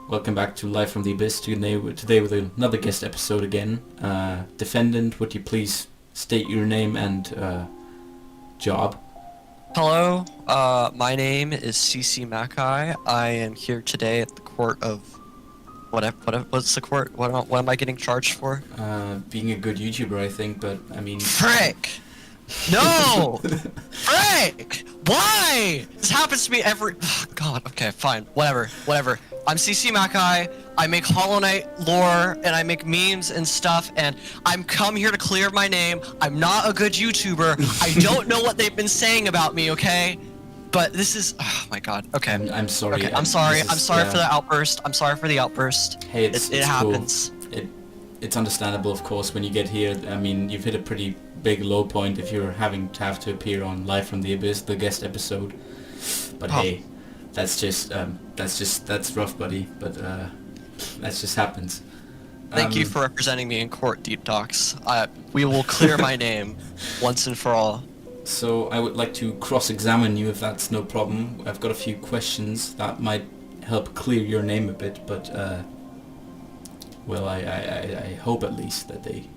Welcome back to Live from the Abyss. Today with another guest episode again. Defendant, would you please state your name and job? Hello, my name is Ccmaci. I am here today at the court of... what's the court? What am I getting charged for? Being a good YouTuber, I think, but I mean... Frick! No! Frick! Why? This happens to me every... God, okay, fine. Whatever. I'm Ccmaci. I make Hollow Knight lore, and I make memes and stuff, and I'm come here to clear my name. I'm not a good YouTuber. I don't know what they've been saying about me, okay? But this is... Oh my god. Okay. I'm sorry. Okay, I'm sorry. I'm sorry for the outburst. I'm sorry for the outburst. Hey, it's happens. Cool. It's understandable, of course, when you get here. I mean, you've hit a pretty big low point if you're having to appear on Live from the Abyss, the guest episode. But hey, that's rough, buddy. But that just happens. Thank you for representing me in court, Deep Talks. We will clear my name once and for all. So I would like to cross-examine you if that's no problem. I've got a few questions that might help clear your name a bit, but well, I hope at least that they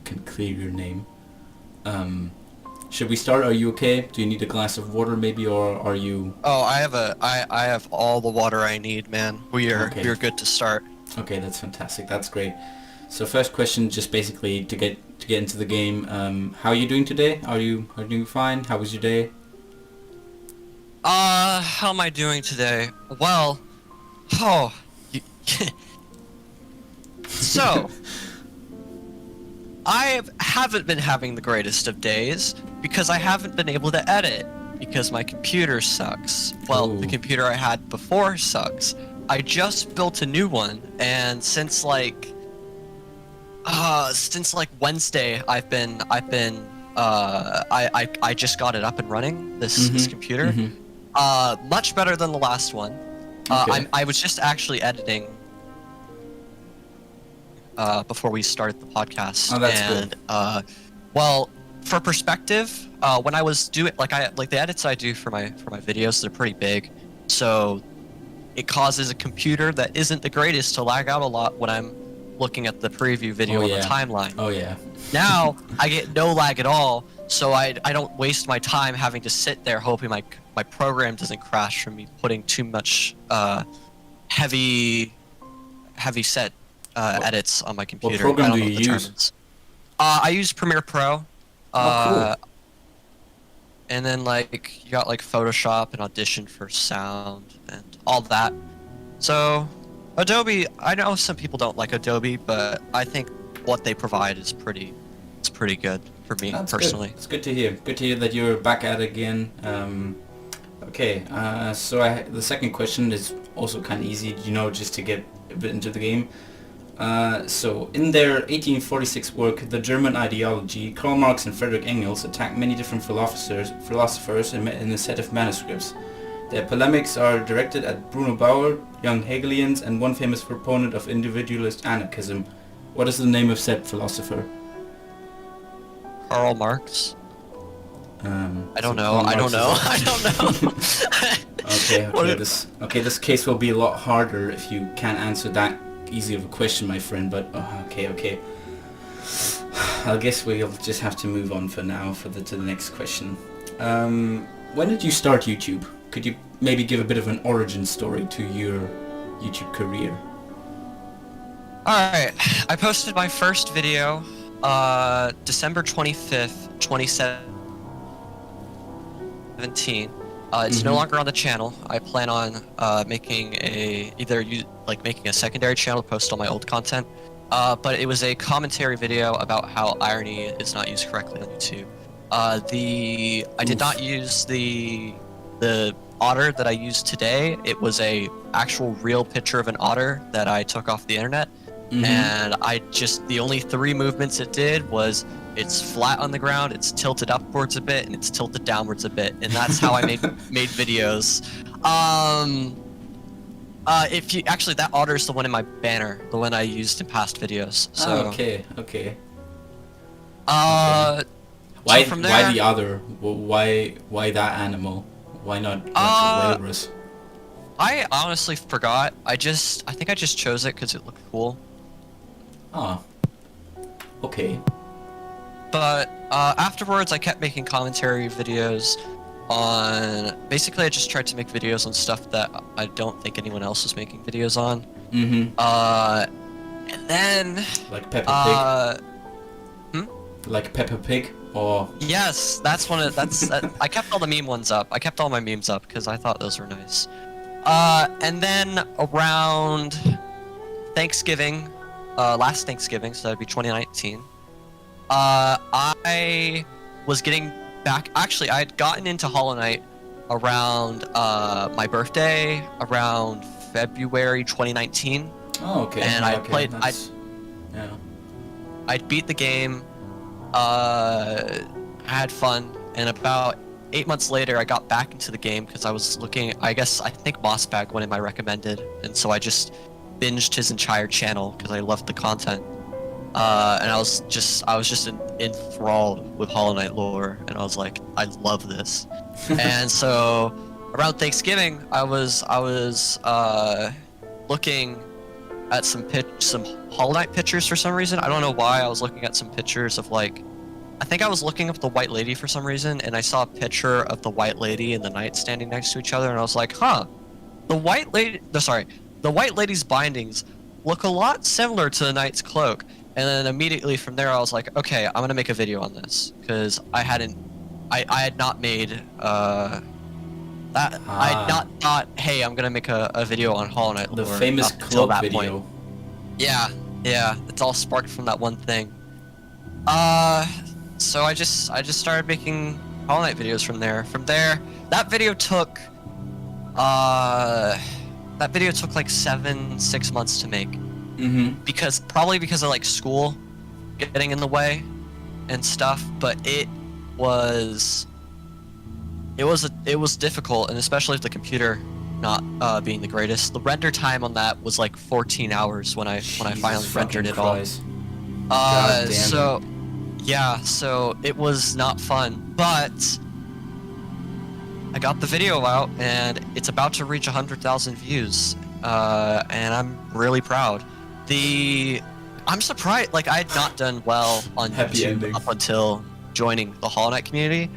can clear your name. Should we start? Are you okay? Do you need a glass of water maybe, or are you... Oh, I have all the water I need, man. We're good to start. Okay, that's fantastic. That's great. So first question, just basically to get into the game. How are you doing today? Are you doing fine? How was your day? How am I doing today? Well, so I haven't been having the greatest of days because I haven't been able to edit because my computer sucks. Well, the computer I had before sucks. I just built a new one, and since like Wednesday, I just got it up and running. This computer, much better than the last one. I was just actually editing before we started the podcast. Oh, that's good. Well, for perspective, when I was doing the edits I do for my videos, they're pretty big, so it causes a computer that isn't the greatest to lag out a lot when I'm looking at the preview video on the timeline. Oh yeah. Now I get no lag at all, so I don't waste my time having to sit there hoping my program doesn't crash from me putting too much heavy set edits on my computer. What program do you use? I use Premiere Pro. Cool. And then you got Photoshop and Audition for sound and all that. So Adobe, I know some people don't like Adobe, but I think what they provide is pretty good for me personally. Good. It's good to hear. Good to hear that you're back at it again. Okay, so the second question is also kind of easy, just to get a bit into the game. So, in their 1846 work, The German Ideology, Karl Marx and Friedrich Engels attack many different philosophers in a set of manuscripts. Their polemics are directed at Bruno Bauer, young Hegelians, and one famous proponent of individualist anarchism. What is the name of said philosopher? Karl Marx? I don't know. Okay, this case will be a lot harder if you can't answer that easy of a question, my friend, but okay. I guess we'll just have to move on for now to the next question. When did you start YouTube? Could you maybe give a bit of an origin story to your YouTube career? Alright, I posted my first video December 25th, 2017. It's no longer on the channel. I plan on making making a secondary channel to post all my old content. But it was a commentary video about how irony is not used correctly on YouTube. I did not use the otter that I used today. It was a actual real picture of an otter that I took off the internet. And the only 3 movements it did was it's flat on the ground, it's tilted upwards a bit, and it's tilted downwards a bit, and that's how I made videos. That otter is the one in my banner, the one I used in past videos. So okay. Why the other? Why that animal? Why not walrus? I honestly forgot. I think I just chose it because it looked cool. Ah. Okay. But afterwards, I kept making commentary videos on. Basically, I just tried to make videos on stuff that I don't think anyone else was making videos on. Mm-hmm. And then. Like Peppa Pig. Hmm? Like Peppa Pig, or Yes, that's one of that's. I kept all the meme ones up. I kept all my memes up because I thought those were nice. And then around Thanksgiving, last Thanksgiving, so that'd be 2019. I was getting back. Actually, I had gotten into Hollow Knight around my birthday, around February 2019. oh, okay. And yeah, I okay, played. that's- yeah. I'd beat the game. I had fun, and about 8 months later, I got back into the game because I was looking. I think Mossbag went in my recommended, and so I just binged his entire channel because I loved the content. And I was just enthralled with Hollow Knight lore, and I was like, I love this. And so around Thanksgiving, I was looking at some Hollow Knight pictures for some reason. I don't know why. I was looking at some pictures of like, I think I was looking up the White Lady for some reason, and I saw a picture of the White Lady and the Knight standing next to each other, and I was like, huh, the White Lady's bindings look a lot similar to the Knight's cloak. And then immediately from there, I was like, okay, I'm gonna make a video on this because I had not made I had not thought, hey, I'm gonna make a video on Hollow Knight The lore famous up until cloak that video. point. Yeah, it's all sparked from that one thing. So I just started making Hollow Knight videos from there. From there, that video took like 6 months to make. Mm-hmm. Because of like school getting in the way and stuff, but it was difficult, and especially with the computer not being the greatest. The render time on that was like 14 hours when I finally rendered it all. God damn So yeah, so it was not fun, but I got the video out and it's about to reach 100,000 views, and I'm really proud. I'm surprised, like I had not done well on Happy YouTube ending. up until joining the Hollow Knight community.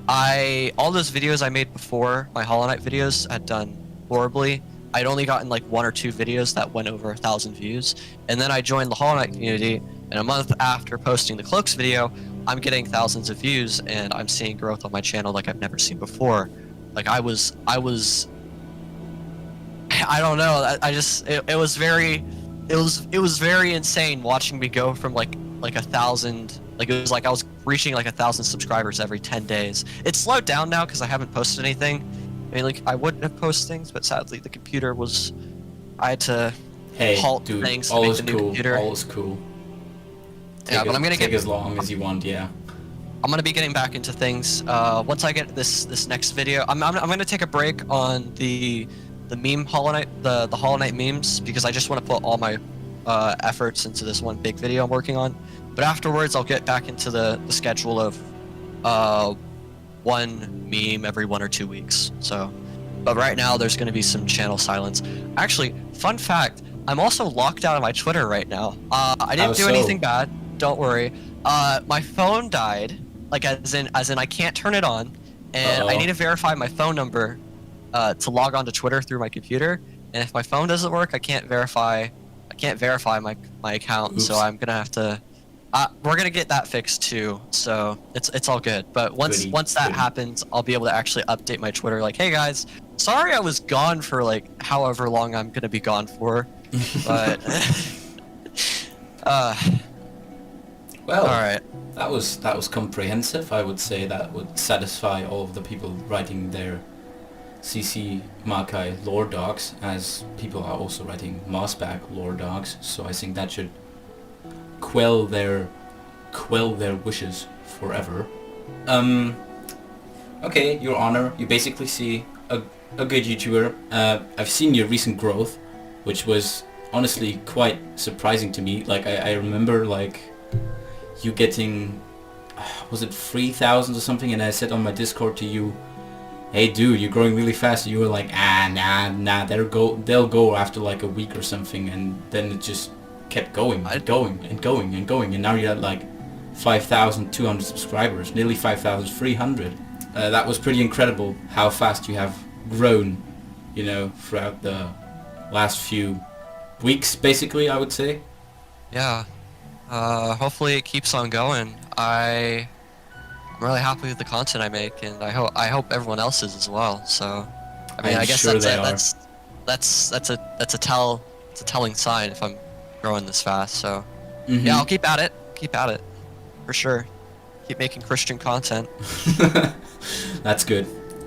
All those videos I made before my Hollow Knight videos had done horribly. I'd only gotten like 1 or 2 videos that went over 1,000 views, and then I joined the Hollow Knight community, and a month after posting the Cloaks video, I'm getting thousands of views, and I'm seeing growth on my channel like I've never seen before. Like I don't know. It was very insane watching me go from like 1,000. Like it was like I was reaching like 1,000 subscribers every 10 days. It's slowed down now because I haven't posted anything. I mean, like I wouldn't have posted things, but sadly the computer was. I had to halt dude, things to all make is the new cool. computer. All is cool. Yeah, but I'm gonna take get. as long as you want. Yeah. I'm gonna be getting back into things once I get this next video. I'm gonna take a break on the meme Hollow Knight, the Hollow Knight memes, because I just want to put all my efforts into this one big video I'm working on. But afterwards, I'll get back into the schedule of one meme every 1 or 2 weeks. So, but right now there's gonna be some channel silence. Actually, fun fact: I'm also locked out of my Twitter right now. I didn't do anything bad. Don't worry. My phone died. Like as in I can't turn it on, and I need to verify my phone number to log on to Twitter through my computer. And if my phone doesn't work, I can't verify my account. Oops. So I'm gonna have to. We're gonna get that fixed too. So it's all good. But once that happens, I'll be able to actually update my Twitter. Like, hey guys, sorry I was gone for like however long I'm gonna be gone for, but. Well, all right. that was comprehensive. I would say that would satisfy all of the people writing their Ccmaci lore docs, as people are also writing Mossback lore docs. So I think that should quell their wishes forever. Okay, Your Honor, you basically see a good YouTuber. I've seen your recent growth, which was honestly quite surprising to me. Like I remember like you getting, was it 3,000 or something, and I said on my Discord to you, hey dude, you're growing really fast. You were like, nah, they'll go after like a week or something, and then it just kept going and going and going and going, and now you're at like 5,200 subscribers, nearly 5,300. That was pretty incredible how fast you have grown, you know, throughout the last few weeks, basically, I would say. Yeah. Hopefully it keeps on going. I'm really happy with the content I make, and I hope everyone else is as well. So, I mean, I'm I guess sure that's a telling sign if I'm growing this fast. So, Mhm. yeah, I'll keep at it, for sure. Keep making Christian content. That's good.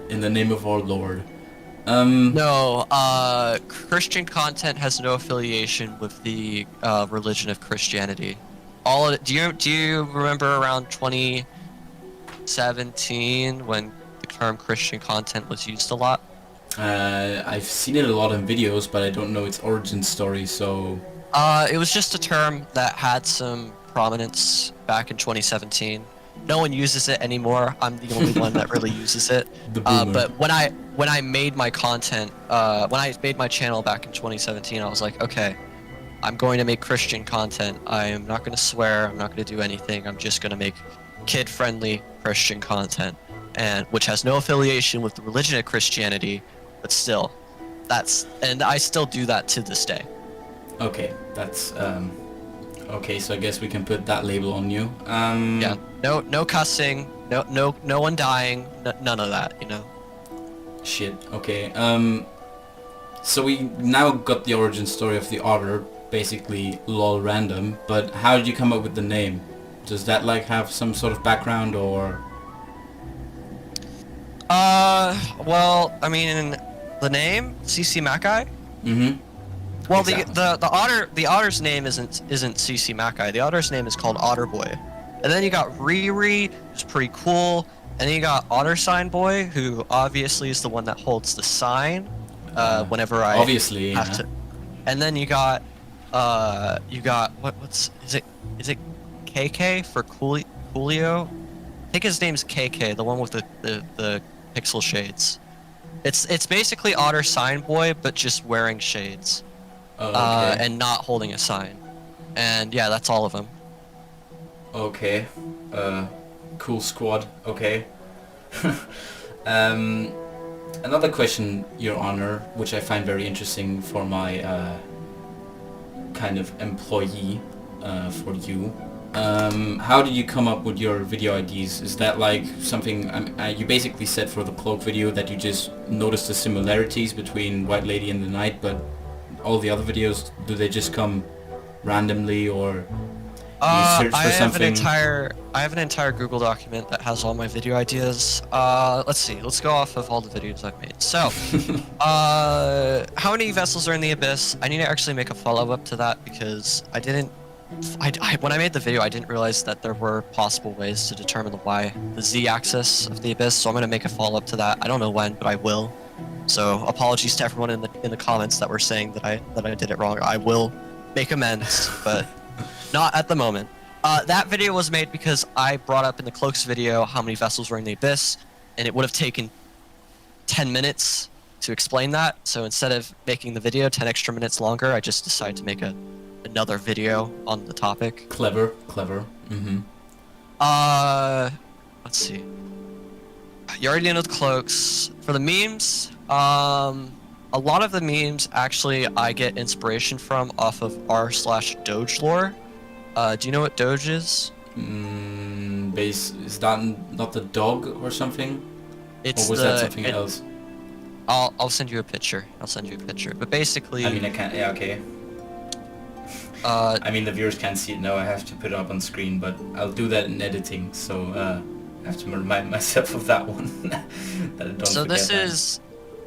In the name of our Lord. No, Christian content has no affiliation with the religion of Christianity. All of it, do you remember around 2017 when the term Christian content was used a lot? I've seen it a lot in videos, but I don't know its origin story, so... It was just a term that had some prominence back in 2017. No one uses it anymore. I'm the only one that really uses it. The boomer. But when I made my content, when I made my channel back in 2017, I was like, okay, I'm going to make Christian content. I am not going to swear. I'm not going to do anything. I'm just going to make kid-friendly Christian content, and which has no affiliation with the religion of Christianity, but still, and I still do that to this day. Okay, that's, okay, so I guess we can put that label on you. Yeah, no cussing, no one dying, none of that, you know. Shit, okay. So we now got the origin story of the otter, basically lol random, but how did you come up with the name? Does that like have some sort of background, or? Well, I mean, the name Ccmaci. Mm-hmm. Well, Exactly. the otter's name isn't Ccmaci. The otter's name is called Otterboy, and then you got Riri, who's pretty cool, and then you got Otter Sign Boy, who obviously is the one that holds the sign. Whenever I obviously have yeah. to, and then you got what's is it KK for Coolio? I think his name's KK, the one with the pixel shades. It's basically Otter Sign Boy, but just wearing shades. Oh, okay. And not holding a sign. And yeah, that's all of them. Okay. Cool squad. Okay. Another question, Your Honor, which I find very interesting for my kind of employee for you. How did you come up with your video IDs? Is that like something you basically said for the cloak video that you just noticed the similarities between White Lady and the Knight, but all the other videos, do they just come randomly, or do you search for something? I have an entire Google document that has all my video ideas. Let's see. Let's go off of all the videos I've made. So, how many vessels are in the abyss? I need to actually make a follow-up to that because when I made the video, I didn't realize that there were possible ways to determine the z-axis of the abyss. So I'm gonna make a follow-up to that. I don't know when, but I will. So apologies to everyone in the comments that were saying that I did it wrong. I will make amends, but not at the moment. That video was made because I brought up in the cloaks video how many vessels were in the abyss, and it would have taken 10 minutes to explain that. So instead of making the video 10 extra minutes longer, I just decided to make another video on the topic. Clever. Mm-hmm. Let's see. You already know the cloaks. For the memes, a lot of the memes actually I get inspiration from off of r/Doge lore. Do you know what Doge is? Is that not the dog or something? It's or was that something else? I'll send you a picture. But basically, I mean, I can't. Yeah, okay. I mean, the viewers can't see it now. I have to put it up on screen, but I'll do that in editing. So I have to remind myself of that one. That I don't forget that.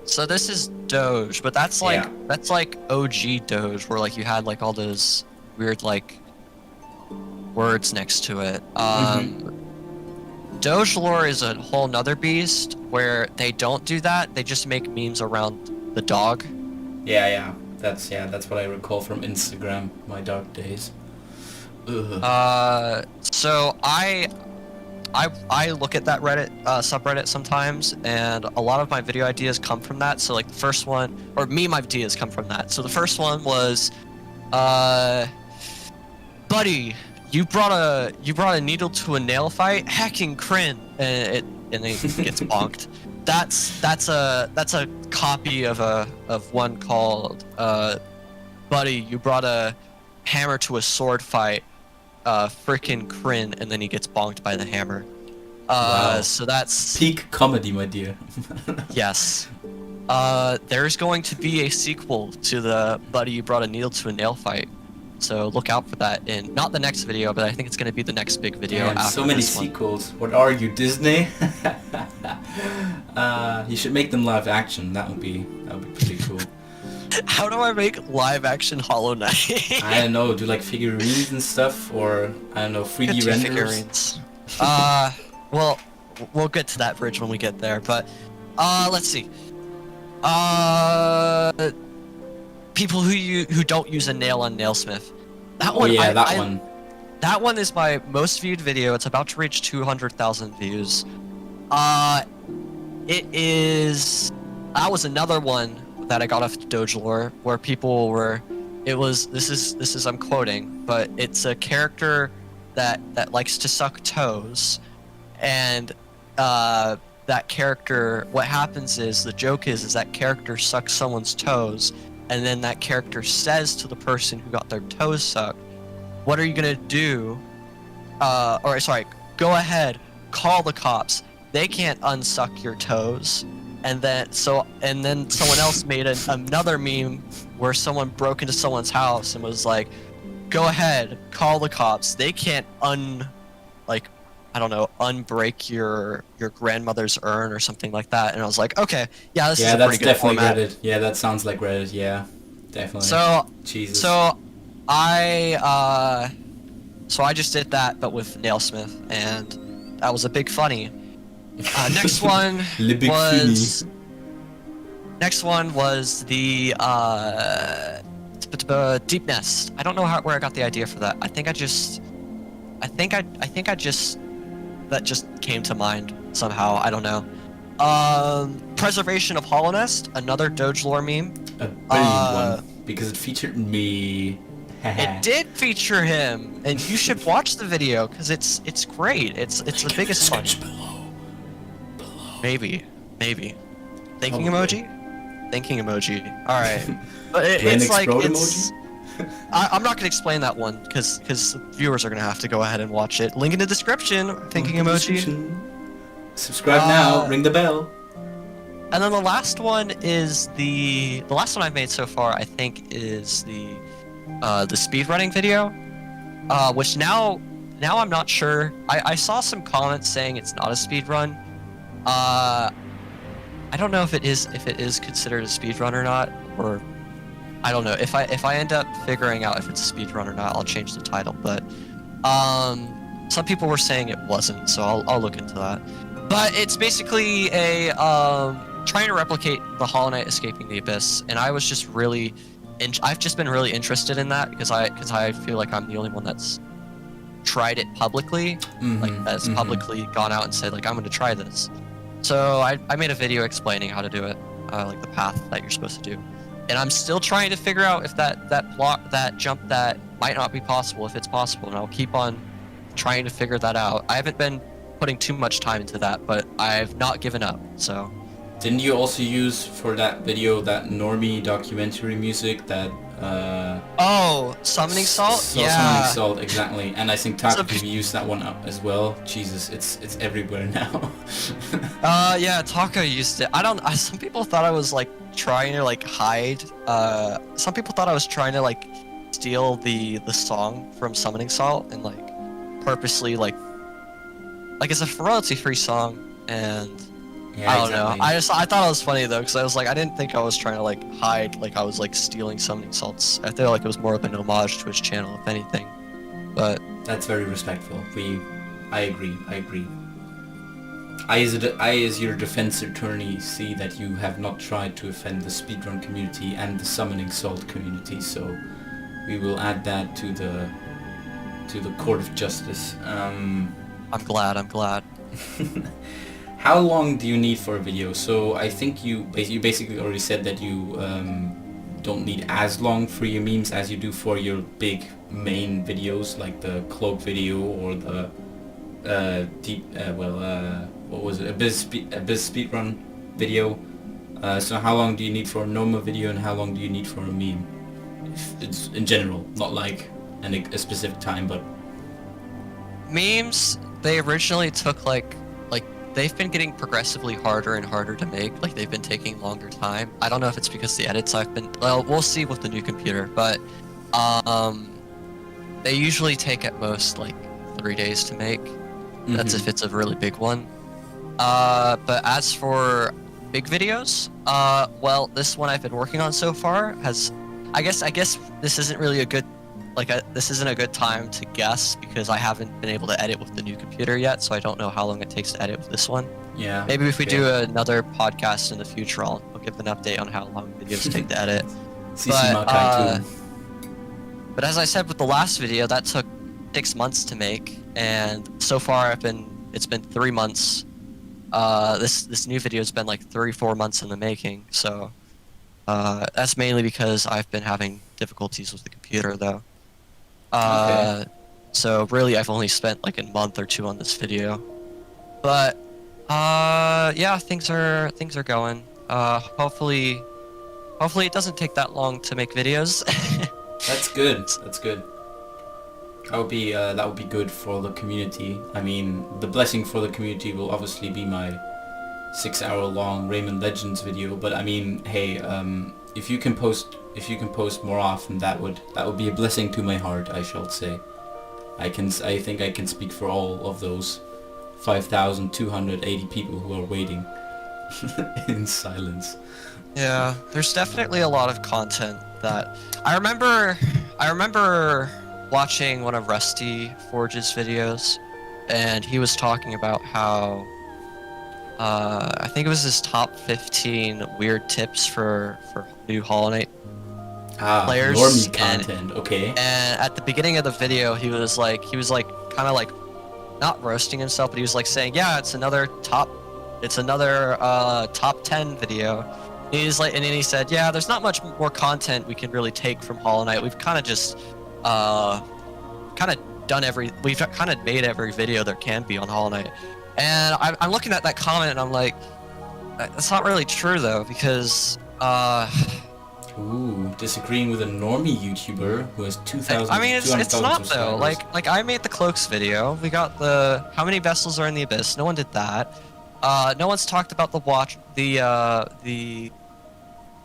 So this is Doge, but that's like OG Doge, where like you had like all those weird like words next to it. Doge lore is a whole nother beast where they don't do that. They just make memes around the dog. Yeah. That's what I recall from Instagram, my dark days. Ugh. So I look at that Reddit subreddit sometimes, and a lot of my video ideas come from that. So like the first one, or meme ideas come from that. So the first one was, buddy, you brought a needle to a nail fight, hacking crin, and it gets bonked. That's a copy of one called buddy, you brought a hammer to a sword fight, freaking crin, and then he gets bonked by the hammer. Wow. So that's Peak comedy, my dear. yes. There's going to be a sequel to the buddy you brought a needle to a nail fight. So look out for that in not the next video, but I think it's going to be the next big video. Damn, after so many this one. sequels. What are you, Disney? You should make them live action. That would be pretty cool. How do I make live action Hollow Knight? I don't know, do like figurines and stuff, or I don't know, 3D renders. Figurines. Well, we'll get to that bridge when we get there. But let's see. People who don't use a nail on Nailsmith. That one. Oh yeah, that one. That one is my most viewed video. It's about to reach 200,000 views. It is. That was another one that I got off Doge Lore, where people were. This is I'm quoting, but it's a character that likes to suck toes, and that character. What happens is the joke is that character sucks someone's toes, and then that character says to the person who got their toes sucked, "What are you gonna do?" Go ahead, call the cops. They can't unsuck your toes. And then someone else made another meme where someone broke into someone's house and was like, "Go ahead, call the cops. They can't unbreak your grandmother's urn," or something like that. And I was like, okay, yeah, this is a pretty good format. Reddit. Yeah, that sounds like Reddit. Yeah, definitely. So Jesus. So I just did that, but with Nailsmith, and that was a big funny. Next one was the Deep Nest. I don't know where I got the idea for that. I think that just came to mind somehow. I don't know. Preservation of Hollow Nest, another Doge Lore meme. A brilliant one, because it featured me. It did feature him, and you should watch the video because it's great. It's the biggest one. Maybe. Thinking emoji. All right, but it's like it's. I'm not gonna explain that one because viewers are gonna have to go ahead and watch it. Link in the description. Thinking emoji. Subscribe now. Ring the bell. And then the last one is the last one I've made so far. I think is the speedrunning video, which now I'm not sure. I saw some comments saying it's not a speedrun. I don't know if it is considered a speedrun or not, or I don't know. If I end up figuring out if it's a speedrun or not, I'll change the title. But some people were saying it wasn't, so I'll look into that. But it's basically a trying to replicate the Hollow Knight escaping the abyss, and I was just really I've just been really interested in that because I feel like I'm the only one that's tried it publicly, publicly gone out and said like I'm going to try this. So I made a video explaining how to do it, like the path that you're supposed to do, and I'm still trying to figure out if that jump that might not be possible, if it's possible, and I'll keep on trying to figure that out. I haven't been putting too much time into that, but I've not given up. So. Didn't you also use for that video that normie documentary music that Summoning Salt? Summoning Salt, exactly. And I think Taka used that one up as well. Jesus, it's everywhere now. Yeah, Taka used it. Some people thought I was like trying to like hide. Some people thought I was trying to like steal the song from Summoning Salt and like purposely like it's a royalty-free song, and yeah, I don't exactly. know. I thought it was funny though, because I was like, I didn't think I was trying to like hide, like I was like stealing Summoning Salts. I feel like it was more of an homage to his channel, if anything. But that's very respectful. I agree. I as your defense attorney see that you have not tried to offend the speedrun community and the Summoning Salt community, so we will add that to the court of justice. I'm glad. How long do you need for a video? So I think you basically already said that you don't need as long for your memes as you do for your big main videos, like the cloak video or the what was it, Abyss speedrun video. So how long do you need for a normal video and how long do you need for a meme? If it's in general, not like a specific time, but Memes, they originally took like they've been getting progressively harder and harder to make. Like they've been taking longer time. I don't know if it's because the edits well, we'll see with the new computer, but they usually take at most like 3 days to make. That's if it's a really big one. But as for big videos, well, this one I've been working on so far has, I guess this isn't really a good, this isn't a good time to guess because I haven't been able to edit with the new computer yet, so I don't know how long it takes to edit with this one. yeah. Maybe if we do another podcast in the future, I'll give an update on how long videos take to edit. Ccmaci But as I said with the last video, that took 6 months to make, and so far it's been 3 months. This new video has been like 3-4 months in the making, so that's mainly because I've been having difficulties with the computer though. So really I've only spent like a month or 2 on this video, but yeah, things are going. Hopefully it doesn't take that long to make videos. That's good. That would be good for the community. I mean, the blessing for the community will obviously be my 6-hour-long Rayman Legends video. But I mean, hey, if you can post more often, that would be a blessing to my heart, I shall say. I think I can speak for all of those 5,280 people who are waiting in silence. Yeah, there's definitely a lot of content that I remember watching one of Rusty Forge's videos, and he was talking about how I think it was his top 15 weird tips for new Hollow Knight players. Normie content, okay. And at the beginning of the video, he was like kind of like not roasting himself, but he was like saying, yeah, it's another top 10 video. And then he said, yeah, there's not much more content we can really take from Hollow Knight. We've kind of just we've kind of made every video there can be on Hollow Knight. And I'm looking at that comment and I'm like, that's not really true though, because Ooh, disagreeing with a normie YouTuber who has 2,000. I mean, it's not though. Like I made the cloaks video. We got the how many vessels are in the abyss. No one did that. No one's talked about the watch.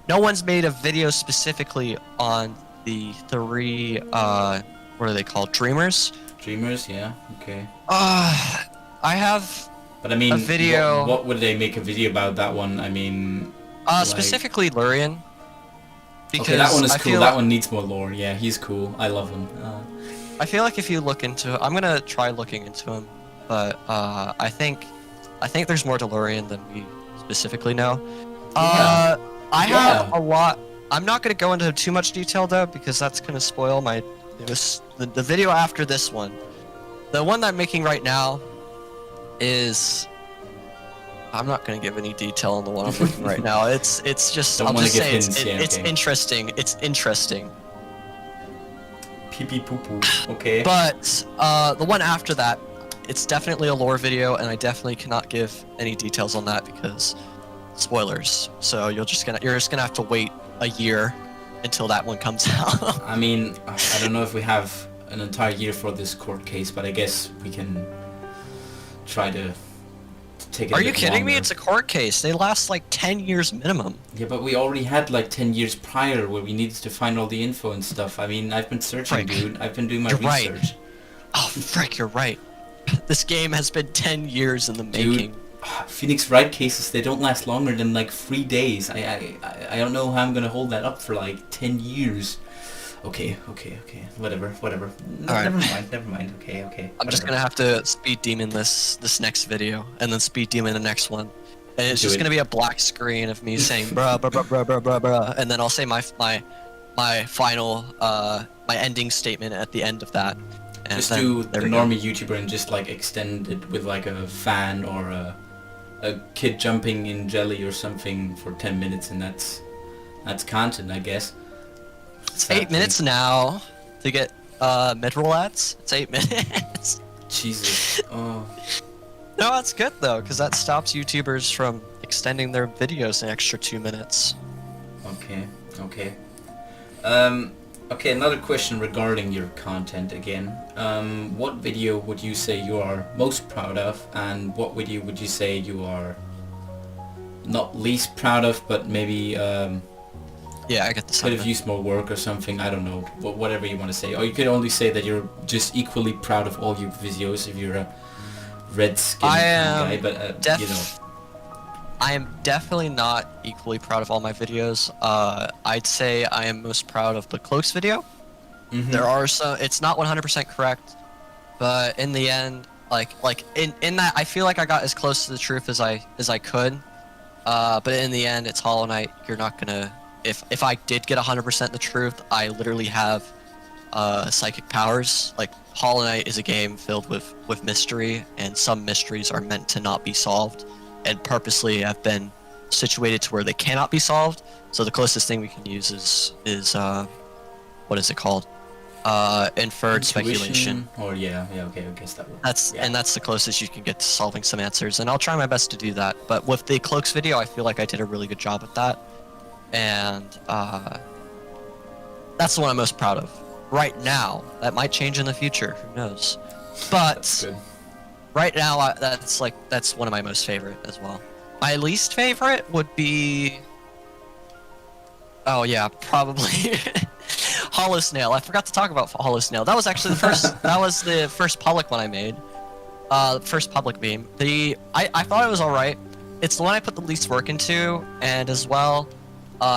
No one's made a video specifically on the 3 what are they called? Dreamers? Dreamers, yeah, okay. I have but I mean, a video. What would they make a video about that one? I mean, specifically Lurian. Because okay, that one is cool. That one needs more lore. Yeah, he's cool. I love him. I feel like if you look into, I'm gonna try looking into him, but I think there's more to Lurian than we specifically know. Yeah. I have a lot. I'm not gonna go into too much detail though, because that's gonna spoil the video after this one. The one that I'm making right now is. I'm not gonna give any detail on the one I'm making right now. It's just. I'll just say it's interesting. It's interesting. Pee pee poo poo. Okay. But the one after that, it's definitely a lore video, and I definitely cannot give any details on that because spoilers. So you're just gonna have to wait a year until that one comes out. I mean, I don't know if we have an entire year for this court case, but I guess we can try to take it. Are you kidding me? It's a court case. They last like 10 years minimum. Yeah, but we already had like 10 years prior where we needed to find all the info and stuff. I mean, I've been searching, dude. I've been doing my research. Right. Oh, frick, you're right. This game has been 10 years in the making. Dude, Phoenix Wright cases, they don't last longer than like 3 days. I don't know how I'm gonna hold that up for like 10 years. Okay. Whatever. Never mind. Okay. I'm just gonna have to speed demon this next video, and then speed demon the next one. And it's just gonna be a black screen of me saying bruh, and then I'll say my final, my ending statement at the end of that. And Just then, do there the we go. normie YouTuber and just like extend it with like a fan or a kid jumping in jelly or something for 10 minutes, and that's content, I guess. It's 8 minutes now to get mid-roll ads. It's 8 minutes. Jesus. Oh. No, that's good though, because that stops YouTubers from extending their videos an extra 2 minutes. Okay. Okay. Okay, another question regarding your content again. What video would you say you are most proud of, and what video would you say you are not least proud of, but maybe Yeah, I get the could have sentiment. used more work or something? I don't know, whatever you want to say. Or you could only say that you're just equally proud of all your videos if you're a red-skinned I guy, am but you know. I am definitely not equally proud of all my videos. I'd say I am most proud of the cloaks video. Mhm. There are some. It's not 100% correct, but in the end, like in that, I feel like I got as close to the truth as I could. But in the end, it's Hollow Knight. You're not gonna. If I did get 100% the truth, I literally have psychic powers. Like Hollow Knight is a game filled with mystery, and some mysteries are meant to not be solved, and purposely have been situated to where they cannot be solved. So the closest thing we can use is what is it called? Inferred speculation. Or yeah, okay, I guess that would. And that's the closest you can get to solving some answers, and I'll try my best to do that. But with the cloaks video, I feel like I did a really good job at that, and that's the one I'm most proud of right now. That might change in the future, who knows? That's But good. right now, that's one of my most favorite as well. My least favorite would be, oh yeah, probably Hollow Snail. I forgot to talk about Hollow Snail. That was actually the first. That was the first public one I made. First public beam. I thought it was all right. It's the one I put the least work into, and as well,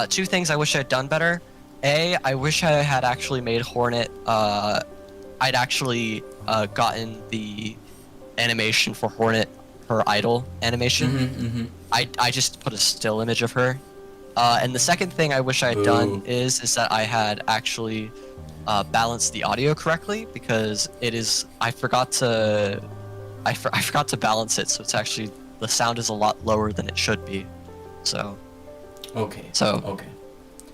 two things I wish I had done better. I wish I had actually made Hornet. I'd actually gotten the animation for Hornet, her idol animation. I just put a still image of her. And the second thing I wish I had done is that I had actually balanced the audio correctly, because I forgot to balance it, so it's actually, the sound is a lot lower than it should be. So Okay. So okay.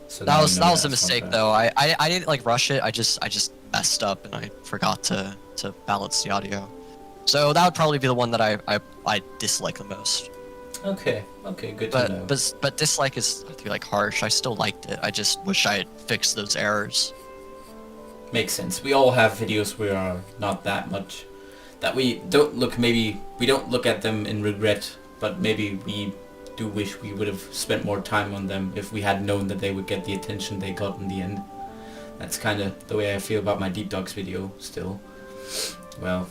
So that now was you know a that's mistake not though. I didn't like rush it. I just messed up and I forgot to balance the audio. So that would probably be the one that I dislike the most. bad. Okay. Okay. Good to know. But dislike is, I feel like, harsh. I still liked it. I just wish I had fixed those errors. Makes sense. We all have videos we are not that much, that we don't look. Maybe we don't look at them in regret, but maybe we do wish we would have spent more time on them if we had known that they would get the attention they got in the end. That's kind of the way I feel about my Deep Dogs video still. Well,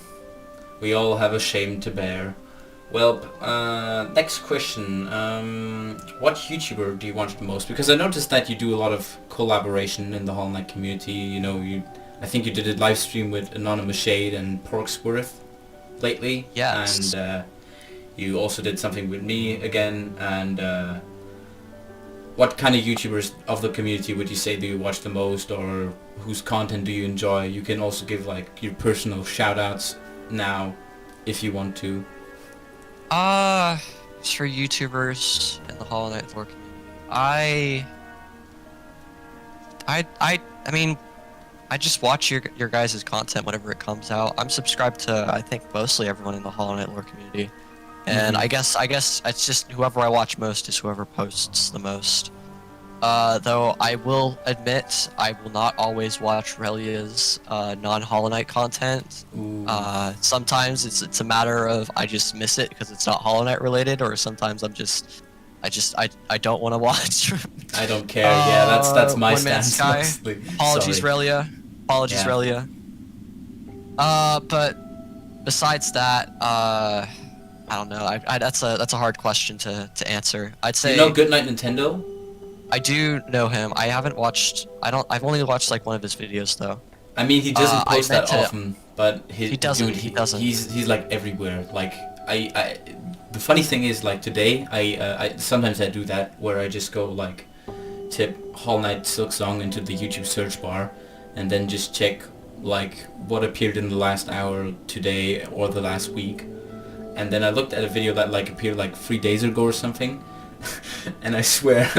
we all have a shame to bear. Well, next question. What YouTuber do you watch the most? Because I noticed that you do a lot of collaboration in the Hollow Knight community. You know, I think you did a live stream with Anonymous Shade and Porksworth lately. Yes. And you also did something with me again. And what kind of YouTubers of the community would you say do you watch the most, or whose content do you enjoy? You can also give like your personal shout-outs now, if you want to. For YouTubers in the Hollow Knight lore community, I mean, I just watch your guys' content whenever it comes out. I'm subscribed to, I think, mostly everyone in the Hollow Knight lore community, and I guess it's just whoever I watch most is whoever posts the most. Though I will admit, I will not always watch Relia's non-Hollow Knight content. Sometimes it's a matter of I just miss it because it's not Hollow Knight related, or sometimes I don't want to watch. I don't care. Yeah, that's my One Man stance Sky. mostly. Apologies, Sorry. Relia. Apologies, Yeah. Relia. But besides that, I don't know. That's a hard question to answer. I'd say, You know Goodnight Nintendo? I do know him. I haven't watched. I've only watched like one of his videos though. I mean, he doesn't I post that meant to- often, but He doesn't, Dude, he doesn't. He's like everywhere. Like I. The funny thing is, like today, I sometimes I do that where I just go like, type Hollow Knight Silk Song into the YouTube search bar, and then just check like what appeared in the last hour today or the last week, and then I looked at a video that like appeared like 3 days ago or something, and I swear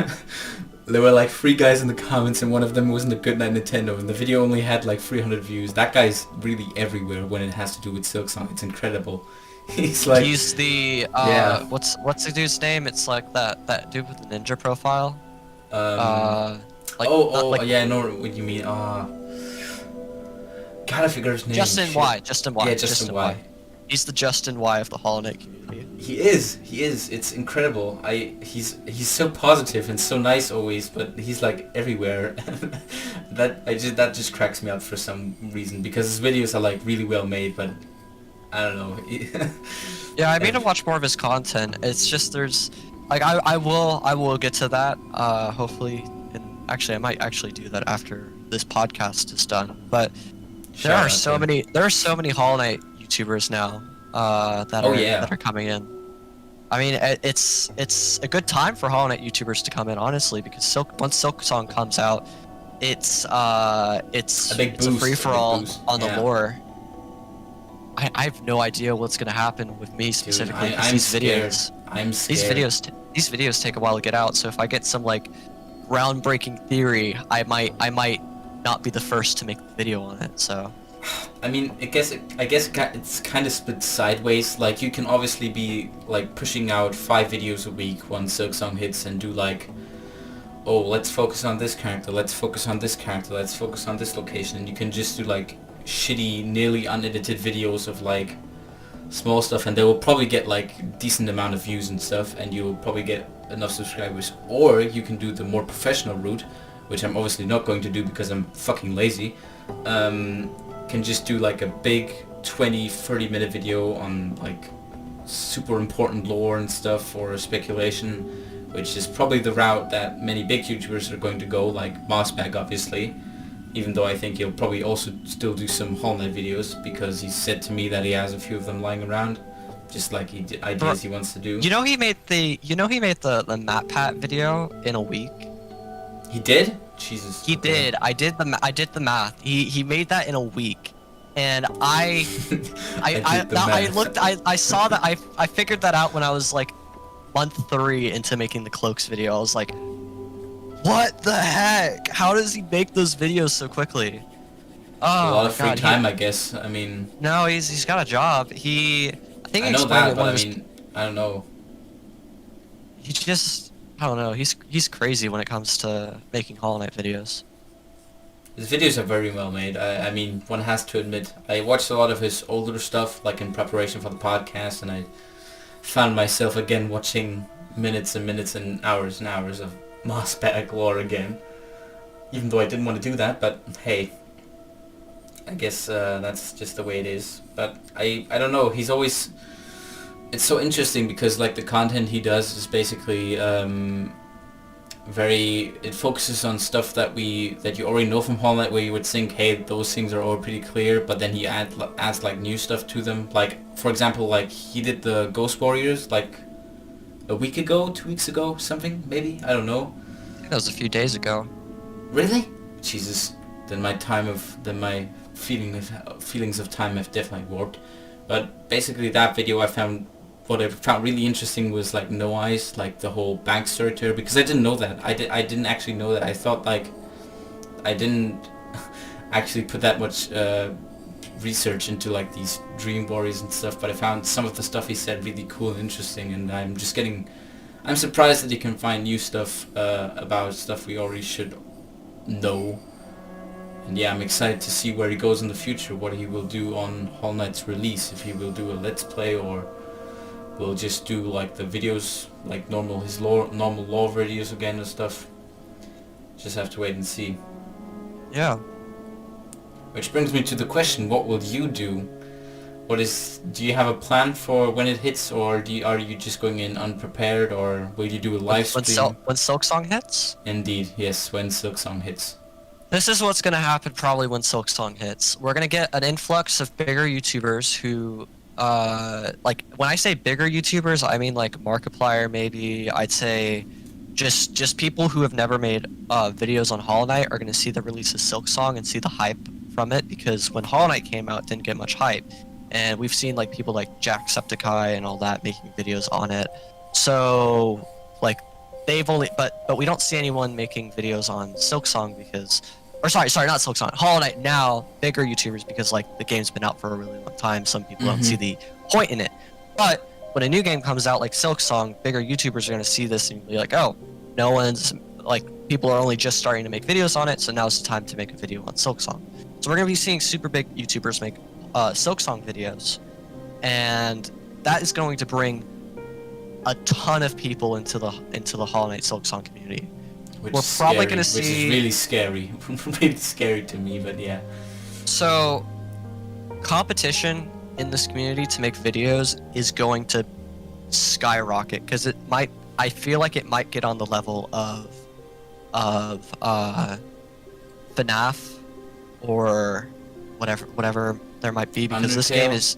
there were like 3 guys in the comments, and one of them wasn't a good night Nintendo, and the video only had like 300 views. That guy's really everywhere when it has to do with Silksong. It's incredible. He's like, he's the yeah. what's the dude's name? It's like that dude with the ninja profile. Like, yeah, I know what you mean. Gotta figure his name. Justin Shit. Y. Justin Y. Yeah, Justin Y. He's the Justin Y of the Hollow Knight community. He is. It's incredible. He's so positive and so nice always, but he's like everywhere. that just cracks me up for some reason, because his videos are like really well made, but I don't know. Yeah, I mean to watch more of his content. It's just there's like I will get to that hopefully, and actually I might actually do that after this there are so many Hollow Knight YouTubers now that are coming in. I mean, it's a good time for Hollow Knight YouTubers to come in, honestly, because once Silksong comes out, it's a free for all on the lore. I have no idea what's gonna happen with me specifically. Dude, I'm scared. I'm scared. These videos take a while to get out, so if I get some like groundbreaking theory, I might not be the first to make the video on it. So I mean, I guess it's kind of split sideways. Like, you can obviously be like pushing out 5 videos a week once Silksong hits, and do like, oh, let's focus on this character, let's focus on this character, let's focus on this location, and you can just do like shitty, nearly unedited videos of like small stuff, and they will probably get like decent amount of views and stuff, and you'll probably get enough subscribers. Or you can do the more professional route, which I'm obviously not going to do because I'm fucking lazy. Can just do like a big 20-30 minute video on like super important lore and stuff, or speculation, which is probably the route that many big YouTubers are going to go, like Mossbag obviously, even though I think he'll probably also still do some Hollow Knight videos, because he said to me that he has a few of them lying around, just like ideas he wants to do. You know he made the MatPat video in a week. He did? Jesus. He did. I did the math. He made that in a week, and I saw that I figured that out when I was like month 3 into making the Cloaks video. I was like, what the heck? How does he make those videos so quickly? Oh, a lot of free time, I guess. I mean, no, he's got a job. I know that, but I mean, I don't know. I don't know. He's crazy when it comes to making Hollow Knight videos. His videos are very well made. I mean, one has to admit, I watched a lot of his older stuff, like in preparation for the podcast, and I found myself again watching minutes and minutes and hours of Mossbag lore again. Even though I didn't want to do that, but hey, I guess that's just the way it is. But I don't know. He's always. It's so interesting because like the content he does is basically it focuses on stuff that you already know from Hollow Knight, where you would think, hey, those things are all pretty clear, but then he adds like new stuff to them. Like, for example, like he did the Ghost Warriors like a week ago, 2 weeks ago, something, maybe, I don't know. I think that was a few days ago. Really? Jesus. Then my feelings of time have definitely warped. But basically that video what I found really interesting was like No Eyes, like the whole backstory to her, because I didn't know that. I didn't actually know that. I thought like I didn't actually put that much research into like these dream warriors and stuff, but I found some of the stuff he said really cool and interesting, and I'm surprised that he can find new stuff about stuff we already should know. And yeah, I'm excited to see where he goes in the future, what he will do on Hollow Knight's release, if he will do a Let's Play or will just do like the videos, like normal lore videos again and stuff. Just have to wait and see. Yeah. Which brings me to the question, what will you do? Do you have a plan for when it hits, or are you just going in unprepared, or will you do a live stream? When Silksong hits? Indeed, yes, when Silksong hits. This is what's going to happen probably when Silksong hits. We're going to get an influx of bigger YouTubers who, like, when I say bigger YouTubers, I mean like Markiplier maybe. I'd say just people who have never made videos on Hollow Knight are going to see the release of Silksong and see the hype from it, because when Hollow Knight came out, it didn't get much hype, and we've seen like people like Jacksepticeye and all that making videos on it. So like they've only but we don't see anyone making videos on Silksong because, or sorry, not Silksong, Hollow Knight now, bigger YouTubers, because like the game's been out for a really long time. Some people don't see the point in it, but when a new game comes out like Silksong, bigger YouTubers are going to see this and be like, oh, no one's, like, people are only just starting to make videos on it, so now's the time to make a video on Silksong. So we're going to be seeing super big YouTubers make Silksong videos, and that is going to bring a ton of people into the Hollow Knight Silksong community. Which we're is probably scary, going to see... Which is really scary. Really scary to me, but yeah. So, competition in this community to make videos is going to skyrocket, because I feel like it might get on the level of FNAF or whatever there might be, because Undertale? This game is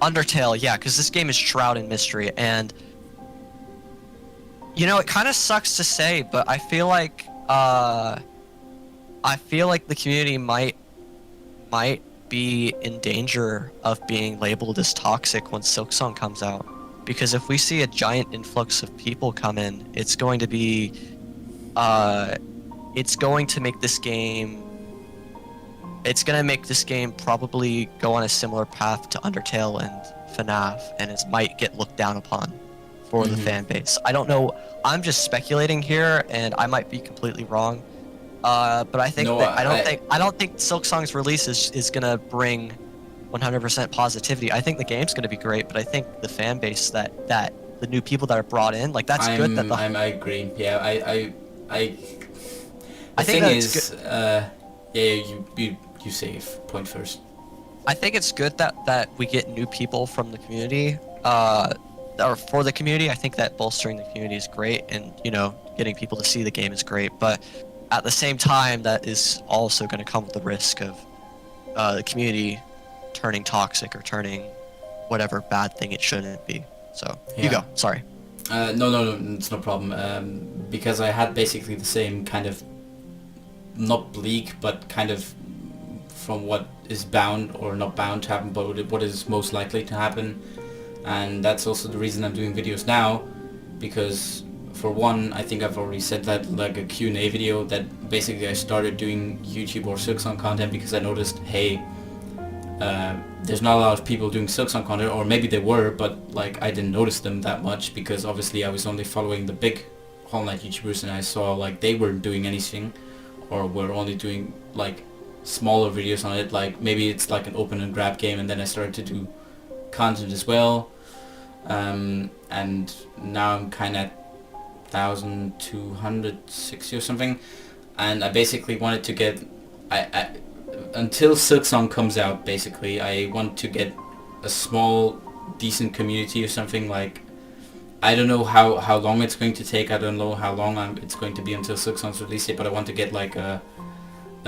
Undertale, yeah, because this game is shrouded in mystery, and you know, it kind of sucks to say, but I feel like the community might be in danger of being labeled as toxic when Silksong comes out, because if we see a giant influx of people come in, it's going to be it's going to make this game probably go on a similar path to Undertale and FNAF, and it might get looked down upon for the fan base. I don't know, I'm just speculating here, and I might be completely wrong. But I think I don't think Silksong's release is gonna bring 100% positivity. I think the game's gonna be great, but I think the fan base that the new people that are brought in, like, that's good. I agree. Yeah, I the thing is, you say point first. I think it's good that we get new people from the community, or for the community. I think that bolstering the community is great, and you know, getting people to see the game is great, but at the same time, that is also going to come with the risk of the community turning toxic or turning whatever bad thing it shouldn't be. So, yeah. You go. Sorry. No, it's no problem. Because I had basically the same kind of, not bleak, but kind of from what is bound or not bound to happen, but what is most likely to happen. And that's also the reason I'm doing videos now, because for one, I think I've already said that, like a Q&A video, that basically I started doing YouTube or Silksong content because I noticed, hey, there's not a lot of people doing Silksong content, or maybe they were, but like I didn't notice them that much because obviously I was only following the big Hollow Knight YouTubers, and I saw like they weren't doing anything, or were only doing like smaller videos on it, like maybe it's like an open and grab game, and then I started to do content as well, and now I'm kind of 1260 or something, and I basically wanted to get, I until Silksong comes out, basically I want to get a small decent community or something. Like, I don't know how long it's going to take, I don't know how long it's going to be until Silksong's release date, but I want to get like a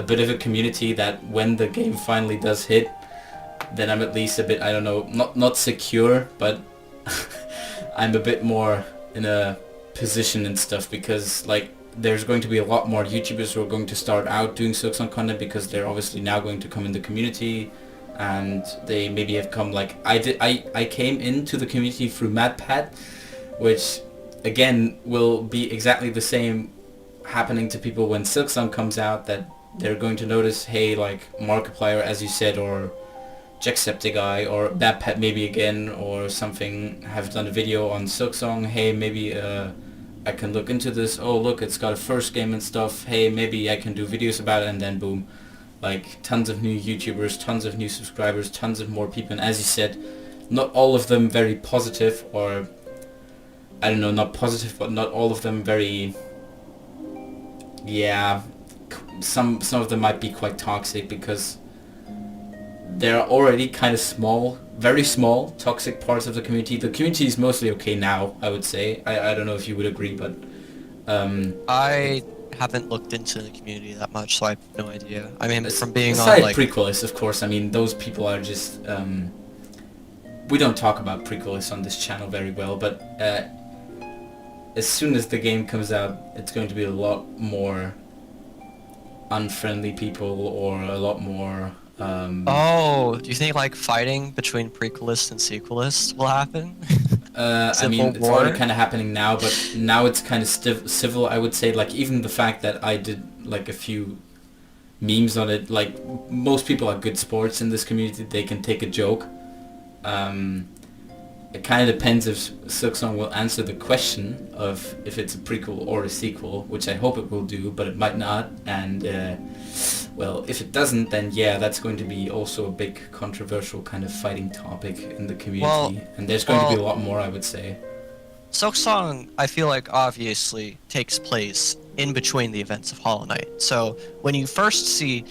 bit of a community that when the game finally does hit, then I'm at least a bit, I don't know, not secure, but I'm a bit more in a position and stuff, because like there's going to be a lot more YouTubers who are going to start out doing Silksong content, because they're obviously now going to come in the community, and they maybe have come, like I came into the community through MadPat, which again will be exactly the same happening to people when Silksong comes out, that they're going to notice, hey, like Markiplier, as you said, or Jacksepticeye, or MadPat maybe again, or something, have done a video on Silksong, hey, maybe I can look into this, oh look, it's got a first game and stuff, hey, maybe I can do videos about it, and then boom, like tons of new YouTubers, tons of new subscribers, tons of more people, and as you said, not all of them very positive, or I don't know, not positive, but not all of them very, yeah, some of them might be quite toxic, because they're already kind of small, very small, toxic parts of the community. The community is mostly okay now, I would say. I don't know if you would agree, but I haven't looked into the community that much, so I have no idea. I mean, from being aside on like Prequelists, of course. I mean, those people are just we don't talk about Prequelists on this channel very well, but as soon as the game comes out, it's going to be a lot more unfriendly people, or a lot more Oh, do you think like fighting between prequelists and sequelists will happen? I Civil mean, it's already war? kind of happening now, but now it's kind of civil, I would say. Like, even the fact that I did, like, a few memes on it, like, most people are good sports in this community. They can take a joke. It kind of depends if Silksong will answer the question of if it's a prequel or a sequel, which I hope it will do, but it might not. And, well, if it doesn't, then yeah, that's going to be also a big controversial kind of fighting topic in the community. And there's going to be a lot more, I would say. Silksong, I feel like obviously takes place in between the events of Hollow Knight. So when you first see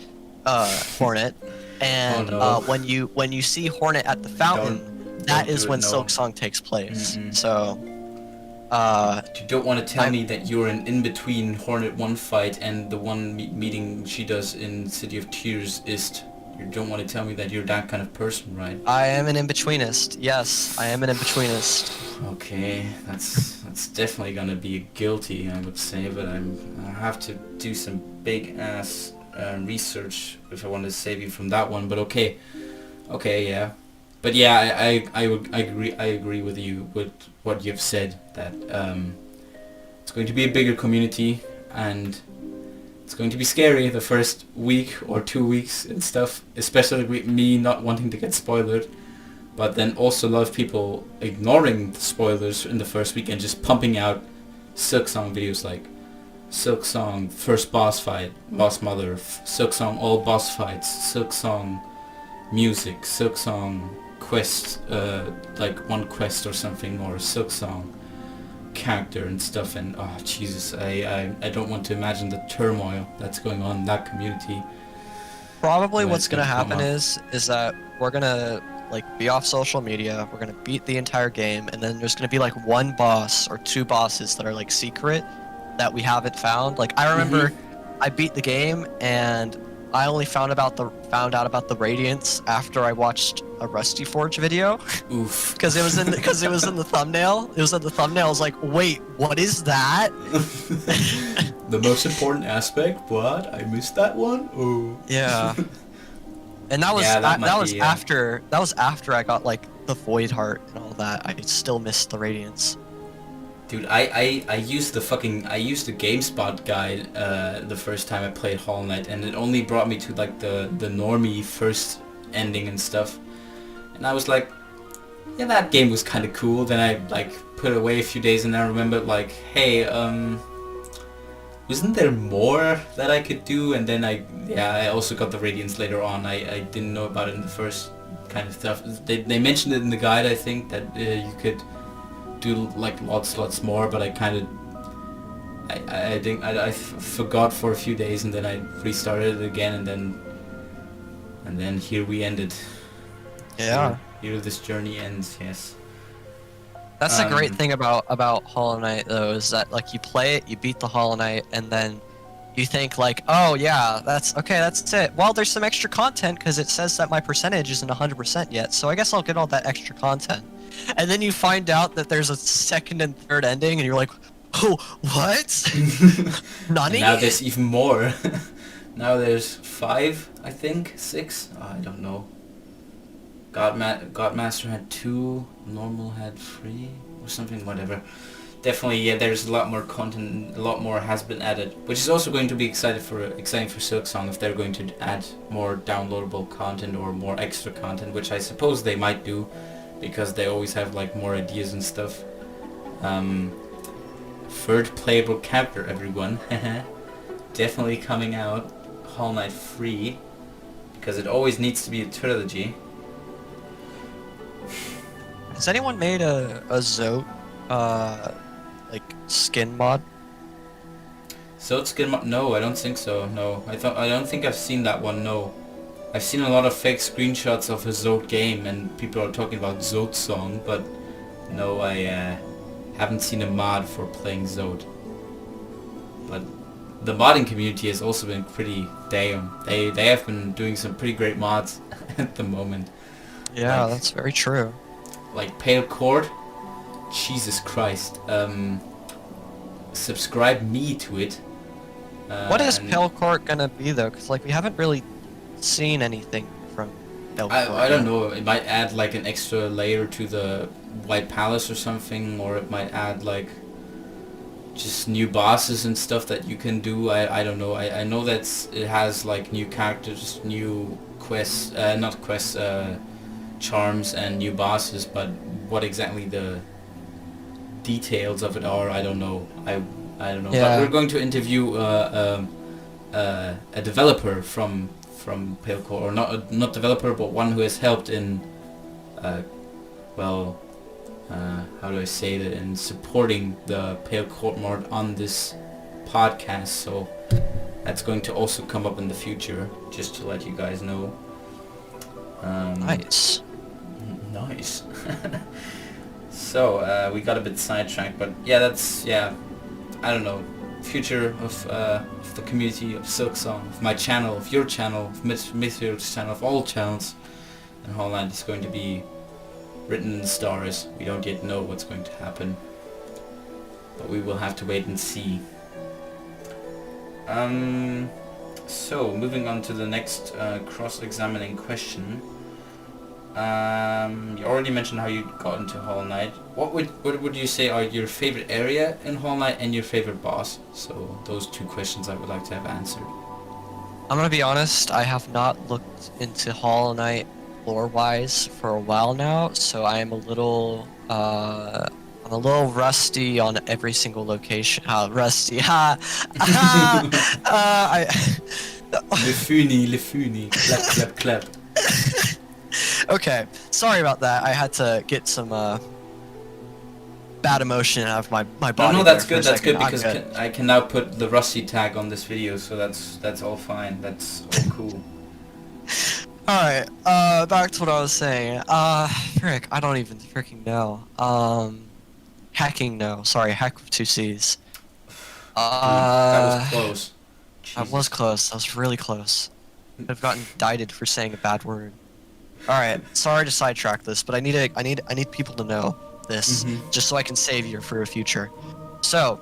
Hornet, and Oh, no. when you see Hornet at the fountain, that don't is do it, when no. Silksong takes place. Mm-mm. So You don't want to tell me that you're an in-between Hornet 1 fight and the one meeting she does in City of Tears Ist. You don't want to tell me that you're that kind of person, right? I am an in-betweenist. Yes, I am an in-betweenist. Okay, that's definitely gonna be guilty, I would say, but I have to do some big ass research if I want to save you from that one. But okay, yeah. But yeah, I agree with you with what you've said, that it's going to be a bigger community and it's going to be scary the first week or 2 weeks and stuff, especially with me not wanting to get spoiled, but then also a lot of people ignoring the spoilers in the first week and just pumping out Silksong videos like Silksong first boss fight, boss mother, Silksong all boss fights, Silksong music, Silksong quest, like one quest or something, or Silksong character and stuff. And oh Jesus, I don't want to imagine the turmoil that's going on in that community. Probably when what's it's gonna come happen up. is that we're gonna like be off social media, we're gonna beat the entire game, and then there's gonna be like one boss or two bosses that are like secret that we haven't found. Like I remember I beat the game and I only found out about the Radiance after I watched a Rusty Forge video. Oof. Because it was in the thumbnail. It was in the thumbnail. I was like, wait, what is that? The most important aspect? What? I missed that one? Oh. Yeah. And that was Yeah, that might that was be, after I got like the Void Heart and all that. I still missed the Radiance. Dude, I used the GameSpot guide the first time I played Hollow Knight, and it only brought me to like the normie first ending and stuff. And I was like, yeah, that game was kind of cool. Then I like put it away a few days, and I remembered like, hey, wasn't there more that I could do? And then I also got the Radiance later on. I didn't know about it in the first kind of stuff. They mentioned it in the guide, I think, that you could do like lots more, but I forgot for a few days, and then I restarted it again, and then here we ended. Yeah. Here this journey ends. Yes. That's the great thing about Hollow Knight though, is that like you play it, you beat the Hollow Knight, and then you think like, oh yeah, that's it. Well, there's some extra content because it says that my percentage isn't 100% yet, so I guess I'll get all that extra content. And then you find out that there's a second and third ending, and you're like, oh, what? Nani? And now there's even more. Now there's 5, I think, 6. Oh, I don't know. Godmaster had 2, normal had 3, or something. Whatever. Definitely, yeah. There's a lot more content. A lot more has been added, which is also going to be exciting for Silksong if they're going to add more downloadable content or more extra content, which I suppose they might do, because they always have like more ideas and stuff. Third playable character, everyone. Definitely coming out Hollow Knight free, because it always needs to be a trilogy. Has anyone made a Zote, like skin mod? So it's good. No, I don't think so. No, I don't think I've seen that one. No, I've seen a lot of fake screenshots of a Zote game, and people are talking about Zote song, but no, I haven't seen a mod for playing Zote. But the modding community has also been pretty damn. They have been doing some pretty great mods at the moment. Yeah, Like- that's very true. Like Pale Cord. Jesus Christ. Subscribe me to it. What is and- Pale Court gonna be though? Because like we haven't really seen anything I don't know. It might add like an extra layer to the White Palace or something, or it might add like just new bosses and stuff that you can do. I don't know. I know that it has like new characters, new quests, not quests, charms and new bosses, but what exactly the details of it are, I don't know. I don't know. Yeah. But we're going to interview a developer from Pale Court, or not developer, but one who has helped in how do I say that, in supporting the Pale Court mod on this podcast. So that's going to also come up in the future, just to let you guys know. Nice. Nice. So we got a bit sidetracked, but I don't know, future of the community of Silksong, of my channel, of your channel, of Mythriel's channel, of all channels in Holland is going to be written in the stars. We don't yet know what's going to happen, but we will have to wait and see. So moving on to the next cross-examining question. You already mentioned how you got into Hollow Knight. What would you say are your favorite area in Hollow Knight and your favorite boss? So those two questions I would like to have answered. I'm gonna be honest, I have not looked into Hollow Knight lore-wise for a while now, so I am a little rusty on every single location. Rusty, ha! Le funi, clap, clap, clap. Okay, sorry about that. I had to get some bad emotion out of my body. No, that's good. there That's for a good second. because I can now put the rusty tag on this video, so that's all fine. That's all cool. Alright, back to what I was saying. Frick, I don't even freaking know. Hacking, no. Sorry, hack with 2 C's. That was close. I was close. I was really close. I've gotten indicted for saying a bad word. Alright, sorry to sidetrack this, but I need people to know this, just so I can save you for a future. So,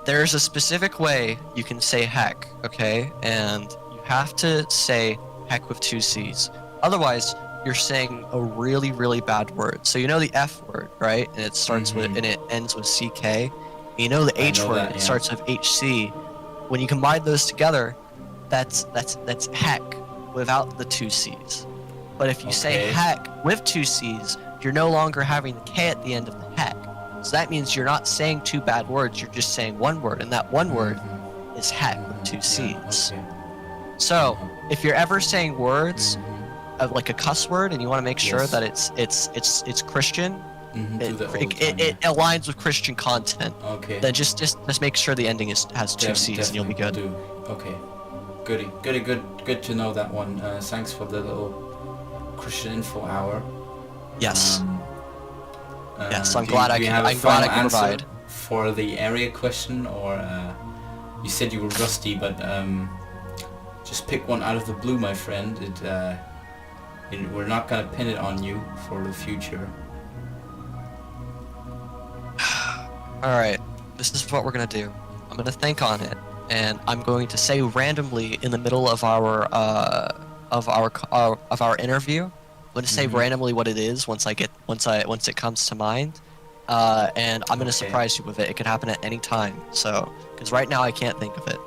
there's a specific way you can say heck, okay? And you have to say heck with 2 C's. Otherwise, you're saying a really, really bad word. So you know the F word, right? And it starts with, and it ends with CK. You know the H word, that, yeah. It starts with HC. When you combine those together, that's heck without the 2 C's. But if you say heck with 2 C's, you're no longer having the K at the end of the heck. So that means you're not saying 2 bad words, you're just saying 1 word, and that 1 word is heck with 2 C's. Okay. So, if you're ever saying words of like a cuss word and you want to make sure Yes. that it's Christian, it Yeah. aligns with Christian content, Okay. then just make sure the ending has 2 C's and you'll be good. Do. Okay. Goody. Good to know that one. Thanks for the little Christian info hour. Yes. Yes, I'm do glad you I have a can. I'm glad I final can answer provide. for the area question, or you said you were rusty, but just pick one out of the blue, my friend. We're not gonna pin it on you for the future. Alright, this is what we're gonna do. I'm gonna think on it, and I'm going to say randomly in the middle of our interview. I'm gonna say randomly what it is once it comes to mind, and I'm gonna surprise you with it. It could happen at any time. So, because right now I can't think of it.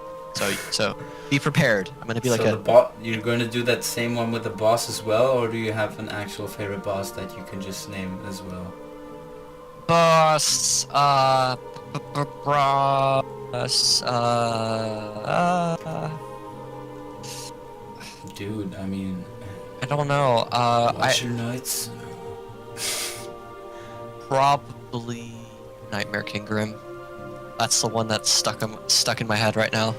So be prepared. I'm gonna be like you're going to do that same one with the boss as well, or do you have an actual favorite boss that you can just name as well? boss. Dude, I mean, I don't know. watch your nights. Probably Nightmare King Grim. That's the one that's stuck in my head right now.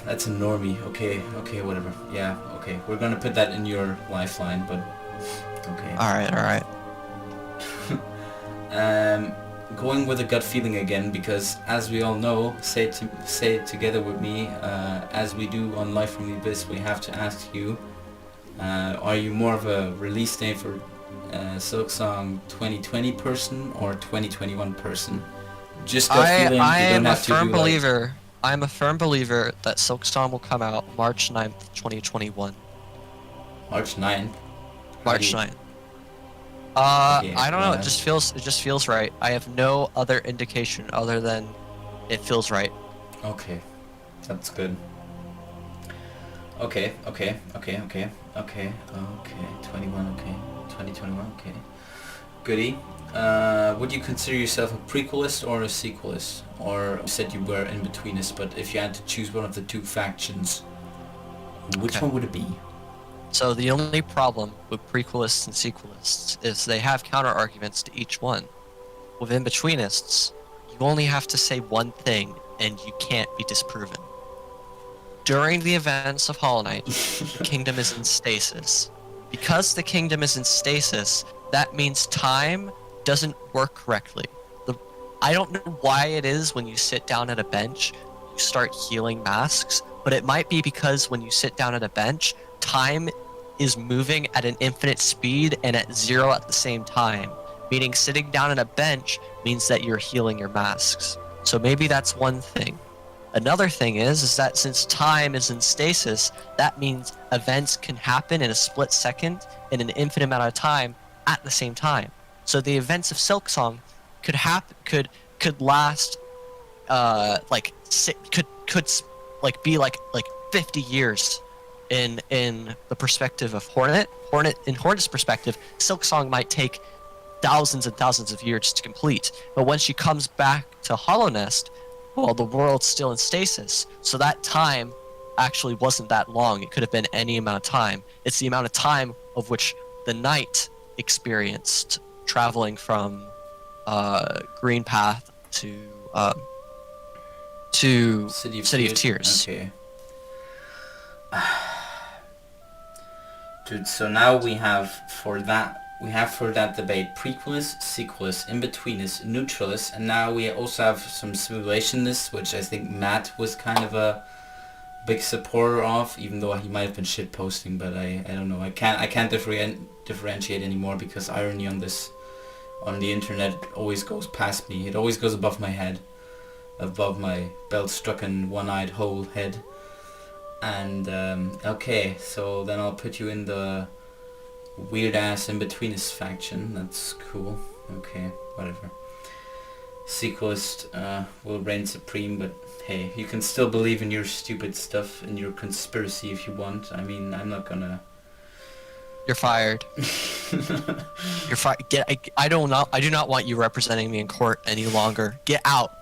That's a normie. Okay, whatever. Yeah, okay. We're gonna put that in your lifeline, but okay. Alright. Going with a gut feeling again, because as we all know, say it together with me, as we do on Life from the Abyss, we have to ask you, are you more of a release date for Silksong 2020 person or 2021 person? Just gut feeling. I you don't am a have to firm do, believer. I'm a firm believer that Silksong will come out March 9th, 2021. March 9th. March 9th. Okay, I don't know. It just feels right. I have no other indication other than it feels right. Okay, that's good. Okay. 21. Okay, 2021. Okay, goody. Would you consider yourself a prequelist or a sequelist? Or you said you were in betweenist, but if you had to choose one of the two factions, which one would it be? So the only problem with prequelists and sequelists is they have counter arguments to each one. With in-betweenists, you only have to say one thing and you can't be disproven. During the events of Hollow Knight, the kingdom is in stasis. Because the kingdom is in stasis, that means time doesn't work correctly. I don't know why it is when you sit down at a bench, you start healing masks, but it might be because when you sit down at a bench, time is moving at an infinite speed and at 0 at the same time. Meaning sitting down at a bench means that you're healing your masks. So maybe that's one thing. Another thing is that since time is in stasis, that means events can happen in a split second in an infinite amount of time at the same time. So the events of Silksong could last could be like 50 years in the perspective of Hornet. In Hornet's perspective, Silksong might take thousands and thousands of years to complete, but when she comes back to Hollow Nest, well, the world's still in stasis, so that time actually wasn't that long. It could have been any amount of time. It's the amount of time of which the Knight experienced traveling from Greenpath to City of Tears. Okay. Dude, so now we have for that debate prequelists, sequelists, in-betweenists, neutralists, and now we also have some simulationists, which I think Matt was kind of a big supporter of, even though he might have been shit posting, but I don't know. I can't differentiate anymore because irony on the internet always goes past me. It always goes above my head, above my belt-strucken one-eyed hole head. And okay, so then I'll put you in the weird ass in-betweenist faction. That's cool. Okay, whatever. Sequelist will reign supreme, but hey, you can still believe in your stupid stuff, in your conspiracy if you want. I mean, I'm not gonna... You're fired. You're fired. I do not want you representing me in court any longer. Get out.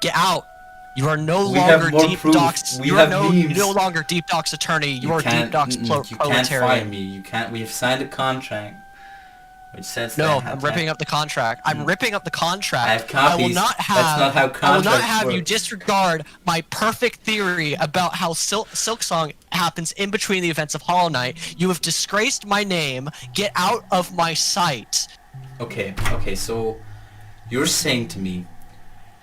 Get out. You are no longer Deep Doc's. You are no longer Deep Doc's attorney. You are Deep Doc's proletarian. You can't fire me. You can't. We have signed a contract, which says no. I'm ripping up the contract. I'm ripping up the contract. I have copies. I will not have. That's not how contracts I will not have work. You disregard my perfect theory about how Silksong happens in between the events of Hollow Knight. You have disgraced my name. Get out of my sight. Okay. So you're saying to me,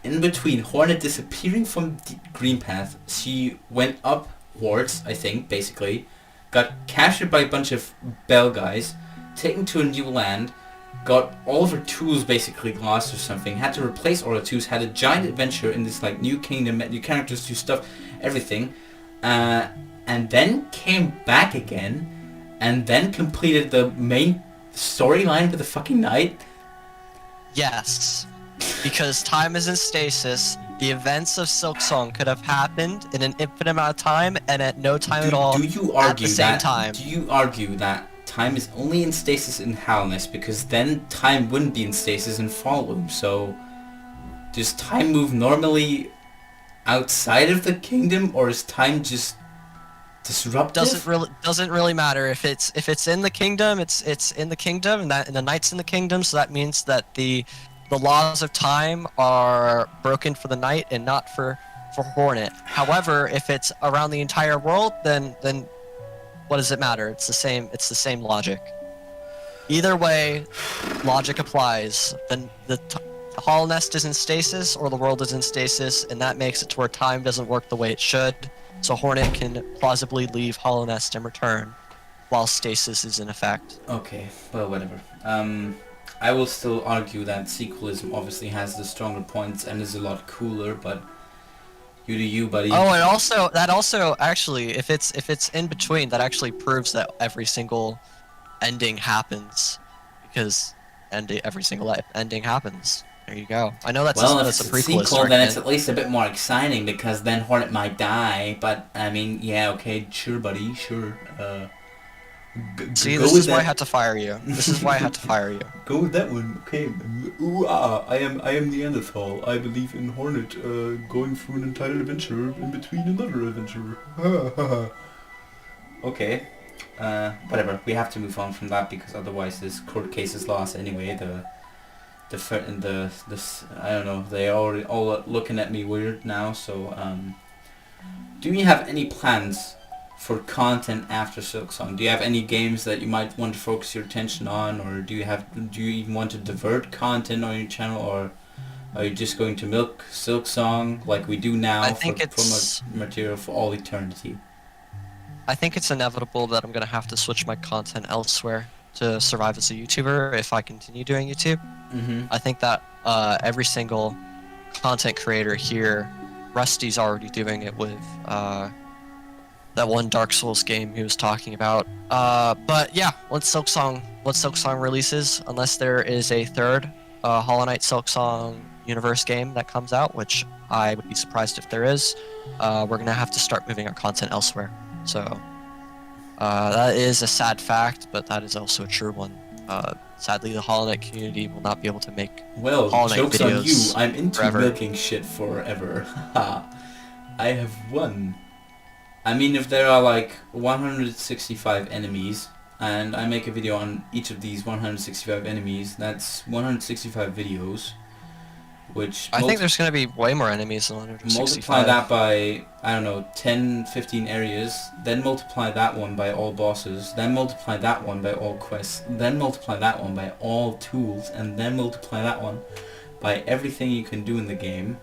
in between Hornet disappearing from Greenpath, she went upwards, I think, basically, got captured by a bunch of Bell guys, taken to a new land, got all of her tools basically lost or something, had to replace all her tools, had a giant adventure in this like new kingdom, met new characters, new stuff, everything, and then came back again, and then completed the main storyline with the fucking Knight? Yes. Because time is in stasis, the events of Silksong could have happened in an infinite amount of time and at no time at all at the same time. Do you argue that time is only in stasis in Hollow Nest because then time wouldn't be in stasis in Fallroom? So does time move normally outside of the kingdom, or is time just disruptive? Doesn't really matter if it's in the kingdom. It's in the kingdom, and the Knight's in the kingdom. So that means that the laws of time are broken for the Knight and not for Hornet. However, if it's around the entire world, then what does it matter? It's the same logic. Either way, logic applies. Then the Hollow Nest is in stasis, or the world is in stasis, and that makes it to where time doesn't work the way it should. So Hornet can plausibly leave Hollow Nest and return, while stasis is in effect. Okay, well, whatever. I will still argue that sequelism obviously has the stronger points and is a lot cooler, but you do you, buddy. Oh, and also actually, if it's in between, that actually proves that every single ending happens, because every single ending happens. There you go. I know that's Well, if that's a it's a prequel. sequel, then it's at least a bit more exciting because then Hornet might die. But I mean, yeah, okay, sure, buddy, sure. See, Go this with is why I that. had to fire you. This is why I had to fire you. Go with that one, okay. Ooh, I am Neanderthal. I believe in Hornet going through an Untitled adventure in between another adventure. Okay. Whatever. We have to move on from that because otherwise this court case is lost anyway. I don't know. They are all looking at me weird now. So do you have any plans for content after Silksong? Do you have any games that you might want to focus your attention on, or do you even want to divert content on your channel, or are you just going to milk Silksong like we do now for material for all eternity? I think it's inevitable that I'm gonna have to switch my content elsewhere to survive as a YouTuber if I continue doing YouTube. I think that every single content creator here, Rusty's already doing it with that one Dark Souls game he was talking about. But yeah, once Silksong releases, unless there is a third Hollow Knight Silksong universe game that comes out, which I would be surprised if there is, we're gonna have to start moving our content elsewhere. So that is a sad fact, but that is also a true one. Sadly, the Hollow Knight community will not be able to make Hollow Knight joke's on you. videos I'm into forever. milking shit forever. I have won. I mean, if there are like 165 enemies, and I make a video on each of these 165 enemies, that's 165 videos, which... I think there's going to be way more enemies than 165. Multiply that by, I don't know, 10, 15 areas, then multiply that one by all bosses, then multiply that one by all quests, then multiply that one by all tools, and then multiply that one by everything you can do in the game,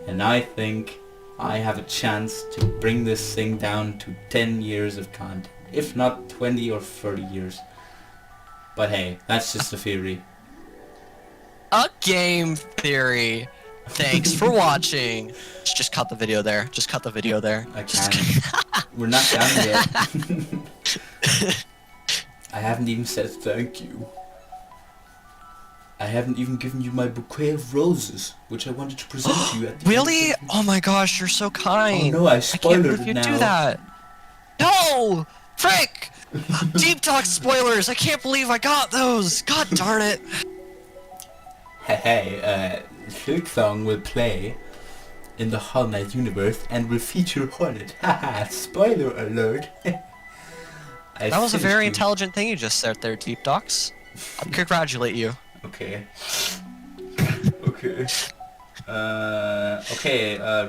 and I think I have a chance to bring this thing down to 10 years of content, if not 20 or 30 years. But hey, that's just a theory. A game theory. Thanks for watching. Just cut the video there. Just cut the video there. I can't. We're not done yet. I haven't even said thank you. I haven't even given you my bouquet of roses, which I wanted to present to you at the Really? end. Oh my gosh, you're so kind. Oh no, I spoiled can't believe you it now. do that. No! Frick! Deep Talk spoilers! I can't believe I got those! God darn it! Hey, Silksong will play in the Hollow Knight universe and will feature Hornet. Haha, spoiler alert. That was a very intelligent thing you just said there, Deep Docs. I congratulate you. Okay. Okay.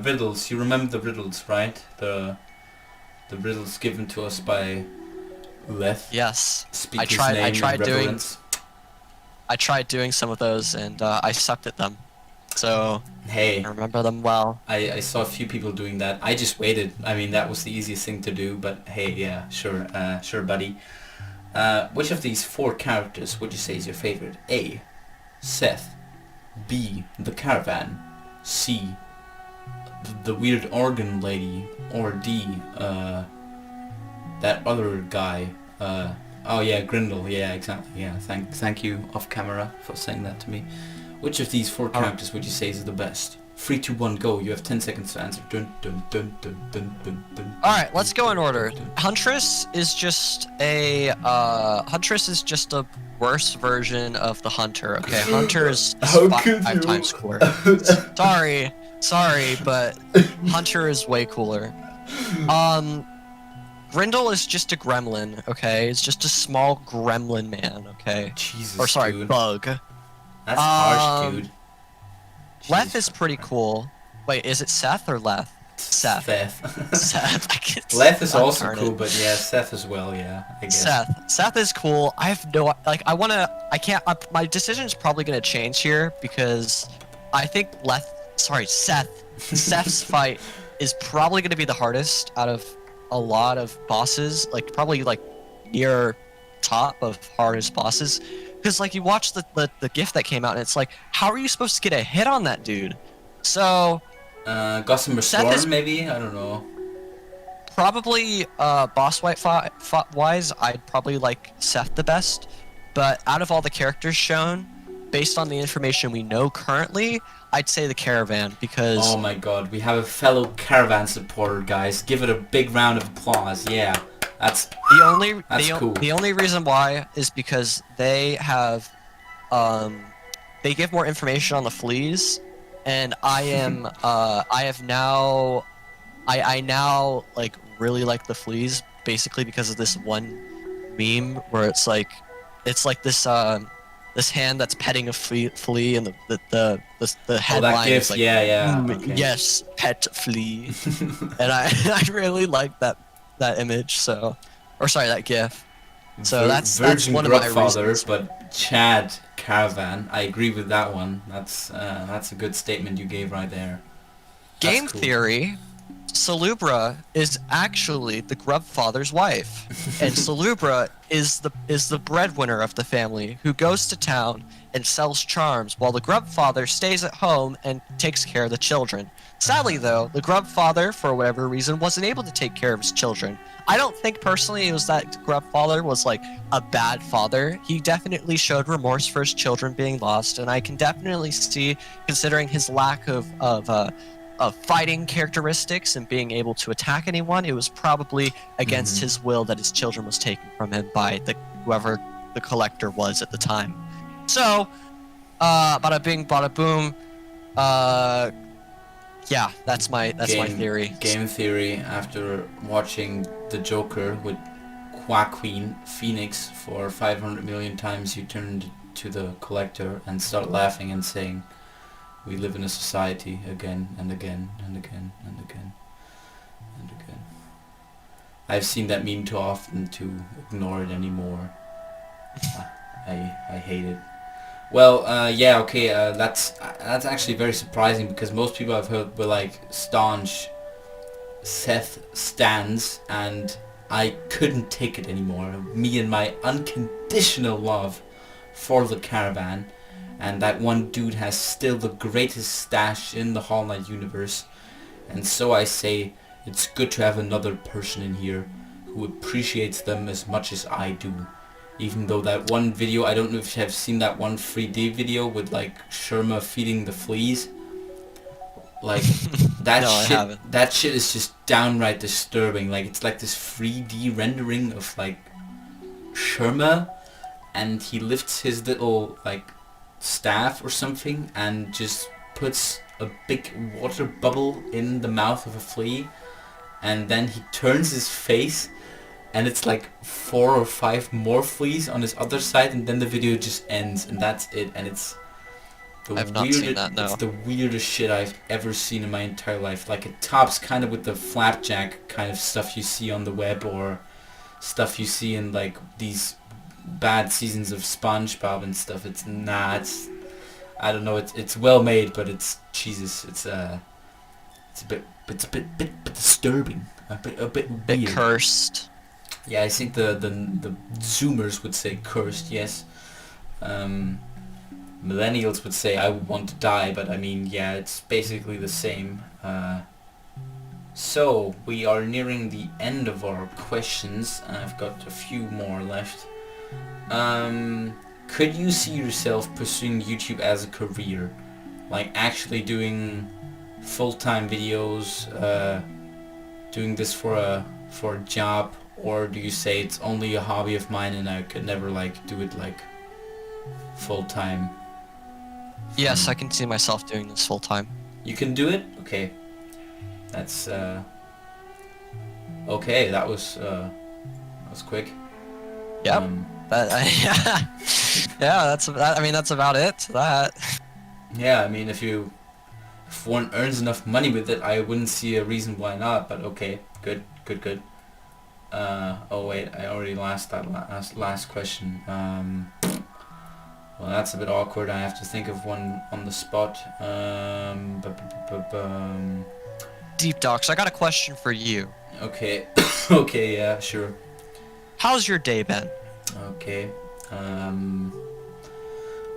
Riddles. You remember the riddles, right? The riddles given to us by Leth. Yes. Speaker's I name tried in doing reverence. I tried doing some of those and I sucked at them. So Hey, I remember them well. I saw a few people doing that. I just waited. I mean, that was the easiest thing to do, but hey, yeah, sure, sure, buddy. Which of these 4 characters would you say is your favorite? A. Seth. B. The Caravan. C. The weird organ lady. Or D. That other guy. Oh yeah, Grindel. Yeah, exactly. Yeah, thank you off camera for saying that to me. Which of these 4 characters would you say is the best? 3, 2, 1, go. You have 10 seconds to answer. Dun, dun, dun, dun, dun, dun, dun. Alright, let's go in order. Huntress is just a worse version of the Hunter, okay? Hunter is How five could you? times cooler. Sorry, but Hunter is way cooler. Grindel is just a gremlin, okay? It's just a small gremlin man, okay? Jesus, Or sorry, dude. bug. That's harsh, dude. Leth Jesus is pretty Christ. cool. Wait, is it Seth or Leth? Seth. Seth. I can't- Leth is God also darn cool, it. but yeah, Seth as well, yeah, I guess. Seth is cool. I have no, my decision's probably gonna change here because I think Seth's fight is probably gonna be the hardest out of a lot of bosses, like probably like near top of hardest bosses. Because like you watch the GIF that came out and it's like, how are you supposed to get a hit on that dude? So Gossamer Seth Storm, is- maybe? I don't know. Probably boss wise, I'd probably like Seth the best. But out of all the characters shown, based on the information we know currently, I'd say the Caravan because Oh my god, we have a fellow Caravan supporter, guys. Give it a big round of applause. Yeah, that's cool. the only reason why is because they have they give more information on the fleas, and I now like really like the fleas basically because of this one meme where it's like this hand that's petting a flea and the headline GIF, is like yeah, "Mm, okay. yes, pet flea," and I I really like that image, so or sorry, that GIF. So that's Virgin one of my Grubfather, reasons. but Chad Caravan. I agree with that one. That's a good statement you gave right there. That's Game cool. theory, Salubra is actually the Grubfather's wife, and Salubra is the breadwinner of the family who goes to town and sells charms, while the Grubfather stays at home and takes care of the children. Sadly, though, the Grubfather, for whatever reason, wasn't able to take care of his children. I don't think personally it was that Grubfather was like a bad father. He definitely showed remorse for his children being lost, and I can definitely see, considering his lack of fighting characteristics and being able to attack anyone, it was probably against his will that his children was taken from him by whoever the collector was at the time. So, bada bing, bada boom. Yeah, that's my theory. Game theory. After watching the Joker with Joaquin Phoenix for 500 million times, you turned to the collector and start laughing and saying, "We live in a society again and again and again and again and again." I've seen that meme too often to ignore it anymore. I hate it. Well, yeah, okay, that's actually very surprising because most people I've heard were like staunch Seth stans, and I couldn't take it anymore. Me and my unconditional love for the Caravan. And that one dude has still the greatest stash in the Hollow Knight universe. And so I say, it's good to have another person in here who appreciates them as much as I do. Even though that one video, I don't know if you have seen that one 3D video with like Sherma feeding the fleas. Like that No, I shit, haven't. that shit is just downright disturbing. Like it's like this 3D rendering of like Sherma, and he lifts his little like staff or something and just puts a big water bubble in the mouth of a flea, and then he turns his face and it's like 4 or 5 more fleas on his other side, and then the video just ends and that's it. And it's the I've not seen that, no. It's the weirdest shit I've ever seen in my entire life. Like it tops kind of with the flapjack kind of stuff you see on the web or stuff you see in like these bad seasons of SpongeBob and stuff. It's I don't know. It's well made, but it's Jesus. It's a bit disturbing. A bit weird. Cursed. Yeah, I think the Zoomers would say cursed. Yes. Millennials would say I would want to die, but I mean, yeah, it's basically the same. So we are nearing the end of our questions. I've got a few more left. Could you see yourself pursuing YouTube as a career? Like actually doing full-time videos, doing this for a job, or do you say it's only a hobby of mine and I could never like do it like full-time? Yes, I can see myself doing this full time. You can do it? Okay. That's okay, that was quick. Yep. Yeah, that's about it. Yeah, I mean, if one earns enough money with it, I wouldn't see a reason why not. But okay, good. Oh wait, I already asked that last question. Well, that's a bit awkward. I have to think of one on the spot. Deep Docs, I got a question for you. Okay, okay, yeah, sure. How's your day been? Okay.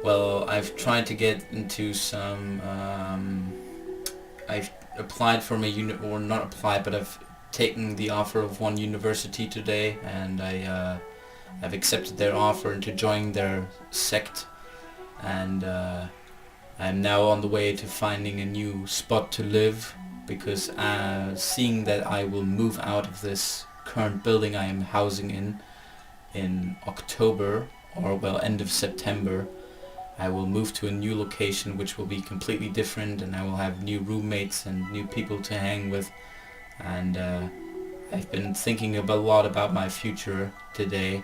Well, I've tried to get into some. I've applied for my unit, or not applied, but I've taken the offer of one university today, and I've accepted their offer to join their sect, and I'm now on the way to finding a new spot to live, because seeing that I will move out of this current building I am housing in October, or well, end of September, I will move to a new location which will be completely different, and I will have new roommates and new people to hang with, and I've been thinking a lot about my future today,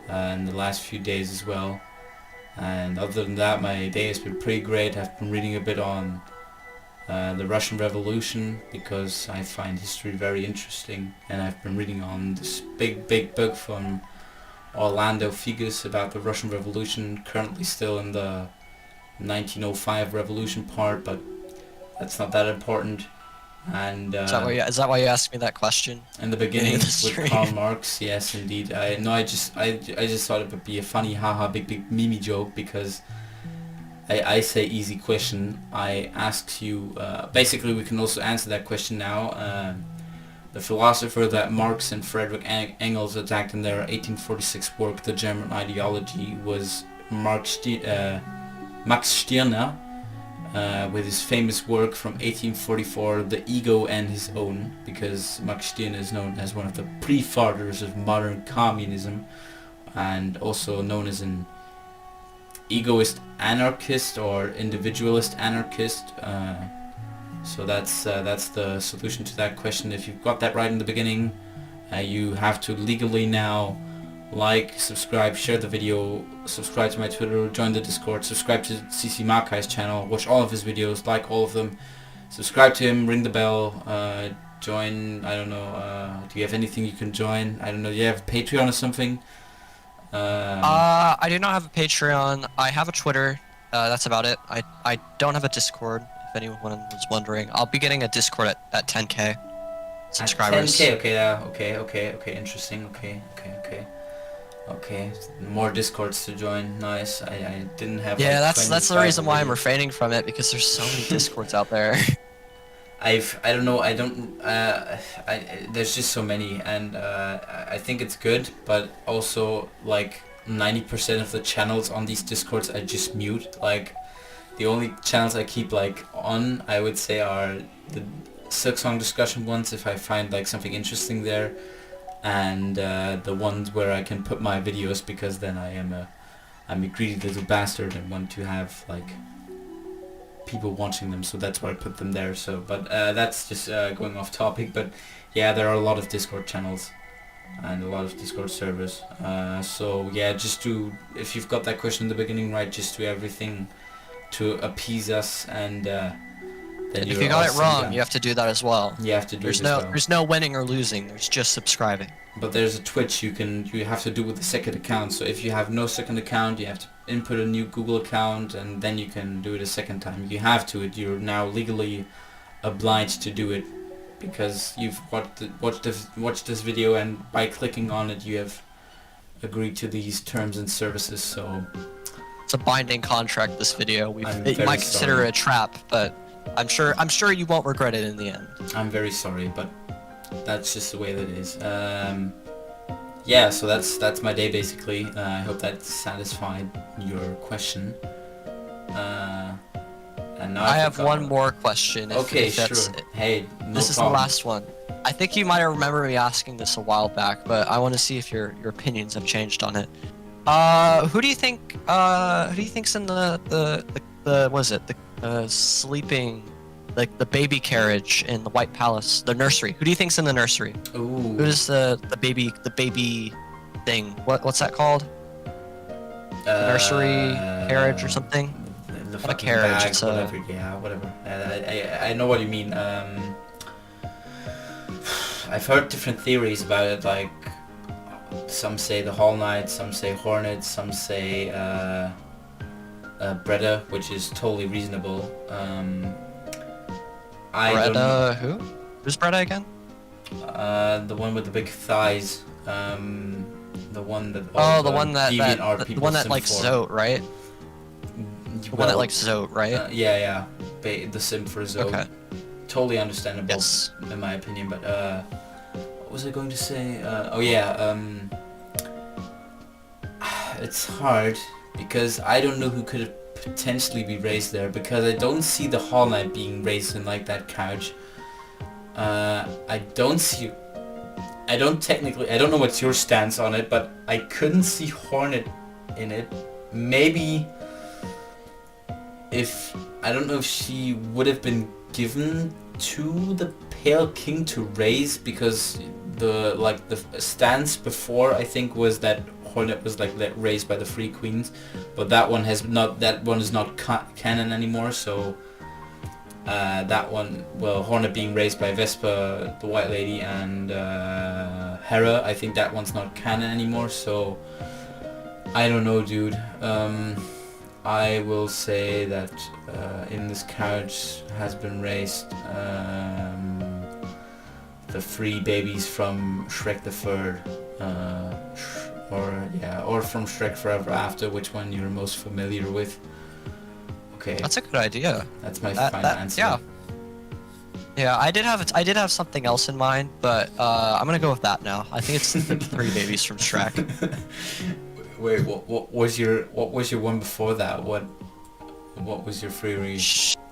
in the last few days as well. And other than that, my day has been pretty great. I've been reading a bit on the Russian Revolution, because I find history very interesting, and I've been reading on this big book from Orlando Figes about the Russian Revolution, currently still in the 1905 revolution part, but that's not that important. And Is that why you asked me that question? in the beginning In the with stream. Karl Marx, yes indeed. I just thought it would be a funny haha big meme joke, because I say easy question. I asked you, basically we can also answer that question now. The philosopher that Marx and Friedrich Engels attacked in their 1846 work, The German Ideology, was Max Stirner, with his famous work from 1844, The Ego and His Own, because Max Stirner is known as one of the pre-fathers of modern communism, and also known as an egoist anarchist or individualist anarchist. So that's the solution to that question. If you've got that right in the beginning, you have to legally now like, subscribe, share the video, subscribe to my Twitter, join the Discord, subscribe to Ccmaci's channel, watch all of his videos, like all of them, subscribe to him, ring the bell, join, I don't know, do you have anything you can join? I don't know, do you have Patreon or something? I do not have a Patreon. I have a Twitter. That's about it. I don't have a Discord, if anyone was wondering. I'll be getting a Discord at 10k subscribers. At 10k, okay, okay, interesting, okay. More Discords to join, nice. I didn't have. Yeah, like that's the 25 reason why I'm already. refraining from it, because there's so many Discords out there. There's just so many, and I think it's good, but also like 90% of the channels on these Discords I just mute. Like the only channels I keep like on, I would say, are the Silksong discussion ones if I find like something interesting there, and the ones where I can put my videos, because then I'm a greedy little bastard and want to have like people watching them, so that's why I put them there. So, but that's just going off topic. But yeah, there are a lot of Discord channels and a lot of Discord servers. So yeah, just do, if you've got that question in the beginning right, just do everything to appease us, and then And if you're you got all it wrong, done. you have to do that as well. You have to do There's it as well. there's no winning or losing. There's just subscribing. But there's a Twitch you have to do with the second account. So if you have no second account, you have to input a new Google account, and then you can do it a second time. You have to. You're now legally obliged to do it, because you've watched this video, and by clicking on it, you have agreed to these terms and services. So It's a binding contract. This video, you I'm might very consider sorry. it a trap, but I'm sure you won't regret it in the end. I'm very sorry, but that's just the way that it is. Yeah, so that's my day basically. I hope that satisfied your question. And now I have forgot one what- more question. Okay, if that's sure. it. Hey, no This is problem. the last one. I think you might remember me asking this a while back, but I want to see if your opinions have changed on it. Who do you think's in the what is it, the sleeping, like the baby carriage in the White Palace, the nursery? Who do you think's in the nursery? Ooh. Who is the baby thing? What's that called? Nursery carriage or something? The a fucking carriage, bag, it's a- whatever. Yeah, whatever. I know what you mean. I've heard different theories about it. Like some say the Hall Knight, some say Hornet, some say Breda, which is totally reasonable. I don't. Breda, who? Who's Breda again? The one with the big thighs. The one that. Oh, all the one that DeviantArt the people one that sim likes for. Zote, right? The one that likes Zote, right? Yeah. The sim for Zote. Okay. Totally understandable, Yes. in my opinion. But what was I going to say? Oh yeah, it's hard because I don't know who could potentially be raised there, because I don't see the Hollow Knight being raised in like that couch. I don't know what's your stance on it, but I couldn't see Hornet in it. Maybe I don't know if she would have been given to the Pale King to raise, because the stance before I think was that Hornet was like raised by the Free Queens, but that one is not canon anymore. So that one, well, Hornet being raised by Vespa, the White Lady, and Hera, I think that one's not canon anymore. So I don't know, dude. I will say that in this couch has been raised the 3 babies from Shrek the Third, or from Shrek Forever After, which one you're most familiar with. Okay. That's a good idea. That's my final answer. Yeah. Yeah, I did have something else in mind, but I'm gonna go with that now. I think it's the 3 babies from Shrek. Wait, what was your one before that? What was your theory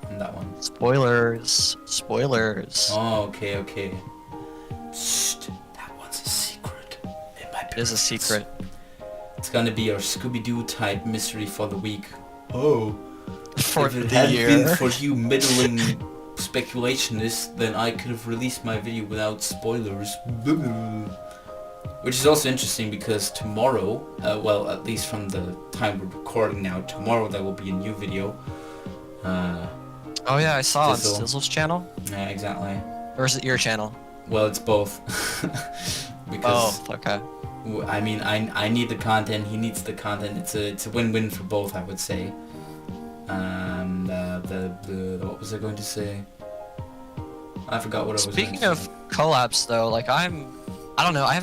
in that one? Spoilers. Oh, okay. Shh, that one's a secret. It might be. It is a secret. It's gonna be our Scooby-Doo type mystery for the week. Oh. For if it the hadn't year. been for you middling speculationists, then I could have released my video without spoilers. Which is also interesting because tomorrow, well, at least from the time we're recording now, tomorrow there will be a new video. Oh yeah, I saw on Stizzle's channel. Yeah, exactly. Or is it your channel? Well, it's both. Because okay. I mean, I need the content, he needs the content. It's a win-win for both, I would say. And what was I going to say? I forgot what I was going to say. Speaking of collabs, though, like I don't know. I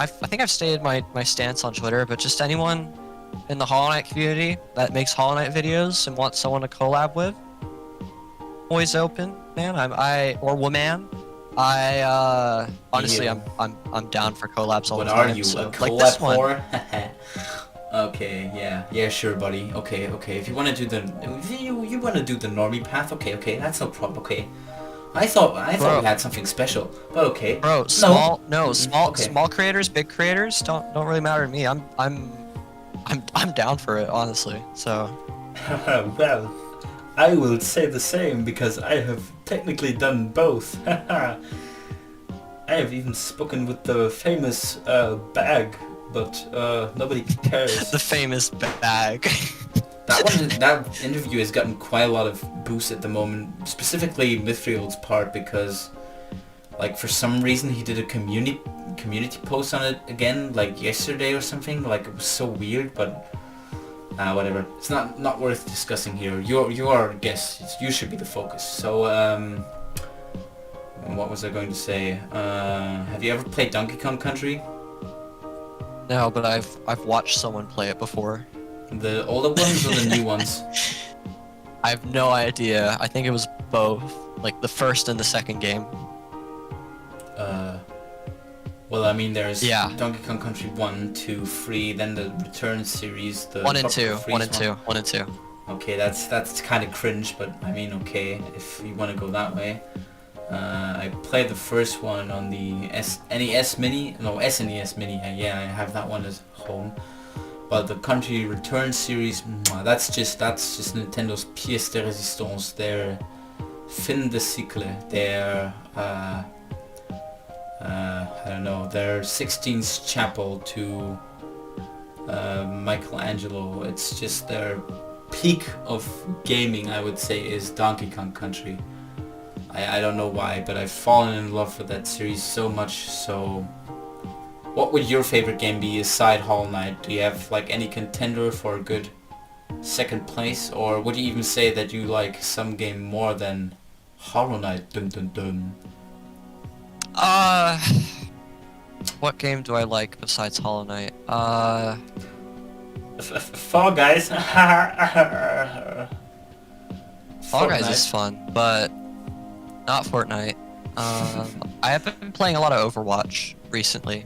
think I've stated my stance on Twitter, but just anyone in the Hollow Knight community that makes Hollow Knight videos and wants someone to collab with, always open, man. Or woman. Honestly, I'm down for collabs all the time. What are you, so, a collab like this one. for? Okay, yeah, sure, buddy. Okay. If you want to do the normie path, okay, that's no problem. Okay. I thought we had something special, but okay. Bro, small creators, big creators don't really matter to me. I'm down for it, honestly. So. Well, I will say the same because I have technically done both. I have even spoken with the famous bag, but nobody cares. The famous bag. That interview has gotten quite a lot of boost at the moment, specifically Mithrield's part, because like for some reason he did a community post on it again, like yesterday or something. Like it was so weird, but whatever. It's not worth discussing here. You are a guest. You should be the focus. So what was I going to say? Have you ever played Donkey Kong Country? No, but I've watched someone play it before. The older ones or the new ones? I have no idea. I think it was both, like the first and the second game. Well, I mean, there's Donkey Kong Country 1, 2, 3, then the Return series, the 1 and 2, 1 and 2. Okay, that's kind of cringe, but I mean, okay, if you want to go that way. I played the first one on the SNES Mini. Yeah, I have that one as home. But the Country Return series, that's just Nintendo's pièce de résistance, their fin de cycle, their I don't know, their 16th chapel to Michelangelo. It's just their peak of gaming, I would say, is Donkey Kong Country. I don't know why, but I've fallen in love with that series so much. So what would your favorite game be aside Hollow Knight? Do you have like any contender for a good second place, or would you even say that you like some game more than Hollow Knight? Dun dun dun. What game do I like besides Hollow Knight? Fall Guys. Fall Guys is fun, but not Fortnite. I have been playing a lot of Overwatch recently,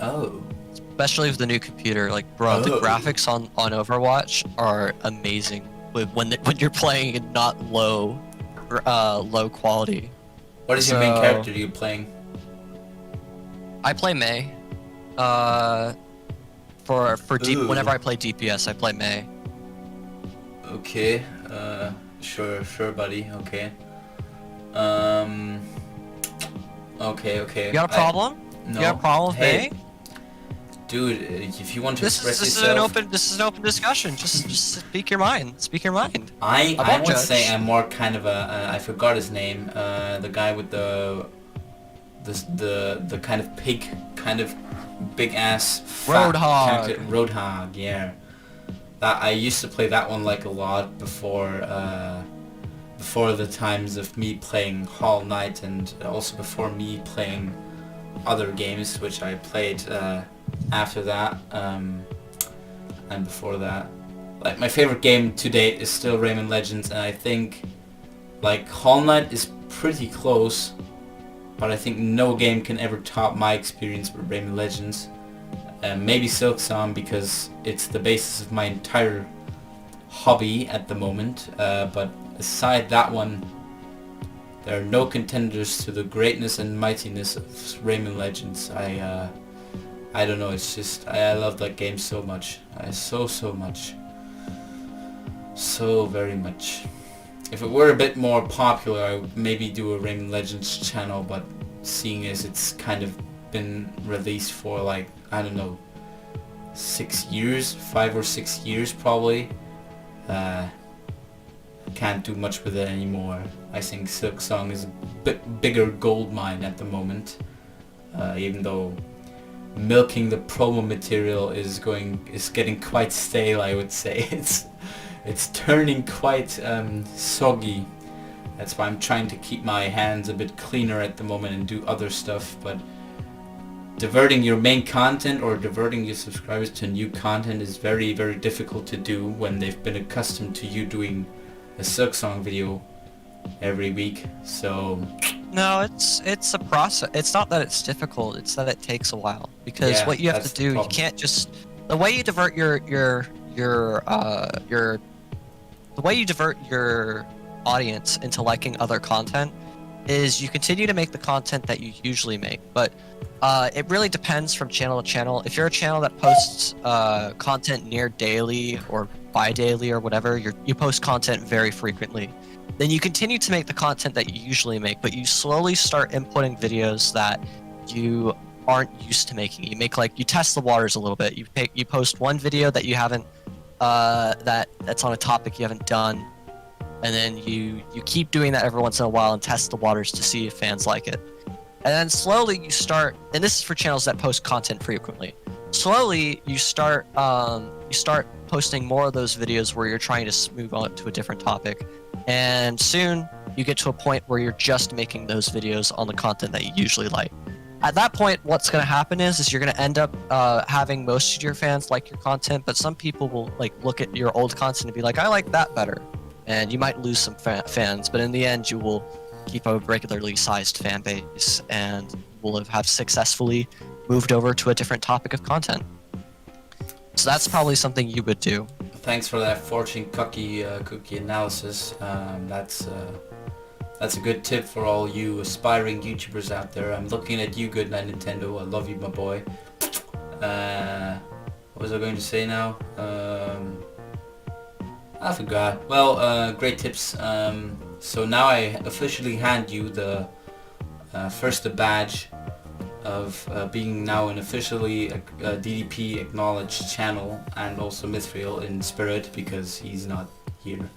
Oh. especially with the new computer. Like, bro, the Oh. graphics on Overwatch are amazing when you're playing in not low quality. What is your main character you're playing? I play Mei. Whenever I play DPS, I play Mei. Okay. Sure, buddy. Okay. Okay. You got a problem? No. You got a problem with Hey, Mei? dude, if you want to express This is yourself, an open discussion. Just speak your mind. Speak your mind. I won't would judge. say I'm more kind of a I forgot his name. The guy with the kind of pig, kind of big ass fat Roadhog. character. Roadhog, yeah. That I used to play that one like a lot before the times of me playing Hall Knight, and also before me playing other games which I played after that, and before that. Like, my favorite game to date is still Rayman Legends, and I think like Hall Knight is pretty close, but I think no game can ever top my experience with Rayman Legends. Maybe Silksong, because it's the basis of my entire hobby at the moment, but aside that one, there are no contenders to the greatness and mightiness of Rayman Legends. I don't know, it's just, I love that game so much. So much. So very much. If it were a bit more popular, I would maybe do a Rayman Legends channel, but seeing as it's kind of been released for like, I don't know, 6 years, 5 or 6 years probably, can't do much with it anymore. I think Silksong is a bit bigger gold mine at the moment, even though milking the promo material is getting quite stale, I would say. It's turning quite soggy. That's why I'm trying to keep my hands a bit cleaner at the moment and do other stuff, but diverting your main content or diverting your subscribers to new content is very, very difficult to do when they've been accustomed to you doing a Silksong video every week. So No, it's a process. It's not that it's difficult. It's that it takes a while, because yeah, what you have that's to the do, you problem. can't just the way you divert your audience into liking other content is you continue to make the content that you usually make, but it really depends from channel to channel. If you're a channel that posts content near daily or bi-daily or whatever, you post content very frequently, then you continue to make the content that you usually make, but you slowly start inputting videos that you aren't used to making. You test the waters a little bit. You post one video that you haven't that's on a topic you haven't done, and then you keep doing that every once in a while and test the waters to see if fans like it. And then slowly you start, and this is for channels that post content frequently. Slowly you start posting more of those videos where you're trying to move on to a different topic, and soon you get to a point where you're just making those videos on the content that you usually like. At that point, what's going to happen is you're going to end up having most of your fans like your content, but some people will like look at your old content and be like, I like that better, and you might lose some fans, but in the end you will keep a regularly sized fan base and will have successfully moved over to a different topic of content. So that's probably something you would do. Thanks for that fortune cookie analysis. That's a good tip for all you aspiring YouTubers out there. I'm looking at you, Good Night Nintendo. I love you, my boy. What was I going to say now? I forgot. Well, great tips. So now I officially hand you the first badge of being now an officially DDP acknowledged channel, and also Mithril in spirit because he's not here.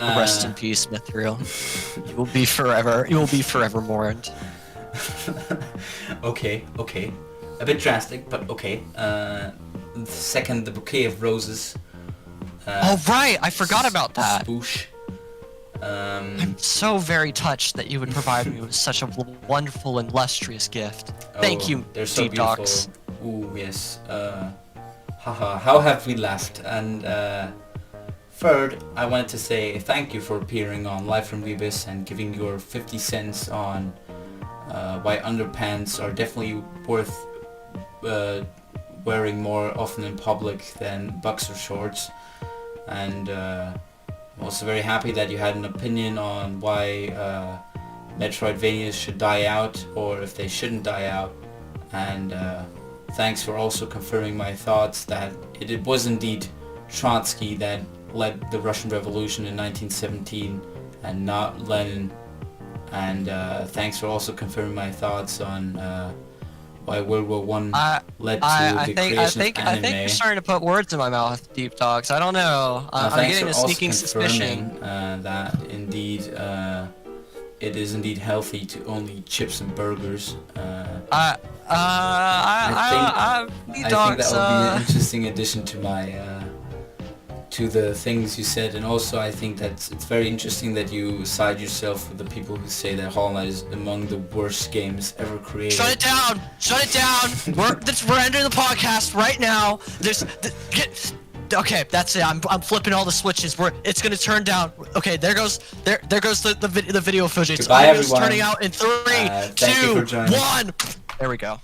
Rest in peace, Mithril. You will be forever mourned. Okay. A bit drastic, but okay. Second, the bouquet of roses. Oh right, I forgot about that. Spoosh. I'm so very touched that you would provide me with such a wonderful and illustrious gift. Thank you, they're so Deep Docs. beautiful. Ooh, yes. Haha, how have we left? And third, I wanted to say thank you for appearing on Live from the Abyss and giving your 50 cents on why underpants are definitely worth wearing more often in public than boxer shorts, and I'm also very happy that you had an opinion on why Metroidvanias should die out or if they shouldn't die out, and thanks for also confirming my thoughts that it was indeed Trotsky that led the Russian Revolution in 1917 and not Lenin, and thanks for also confirming my thoughts on why World War One led to the creation of anime. I think you're starting to put words in my mouth, Deep Talks. I don't know. I'm getting a sneaking suspicion that indeed it is indeed healthy to only eat chips and burgers. I think that would be an interesting addition to my to the things you said, and also I think that it's very interesting that you side yourself with the people who say that Hollow Knight is among the worst games ever created. Shut it down! Shut it down! We're ending the podcast right now. Okay, that's it. I'm flipping all the switches. It's gonna turn down. Okay, there goes the video footage. Goodbye, everyone. Turning out in 3, 2, 1. There we go.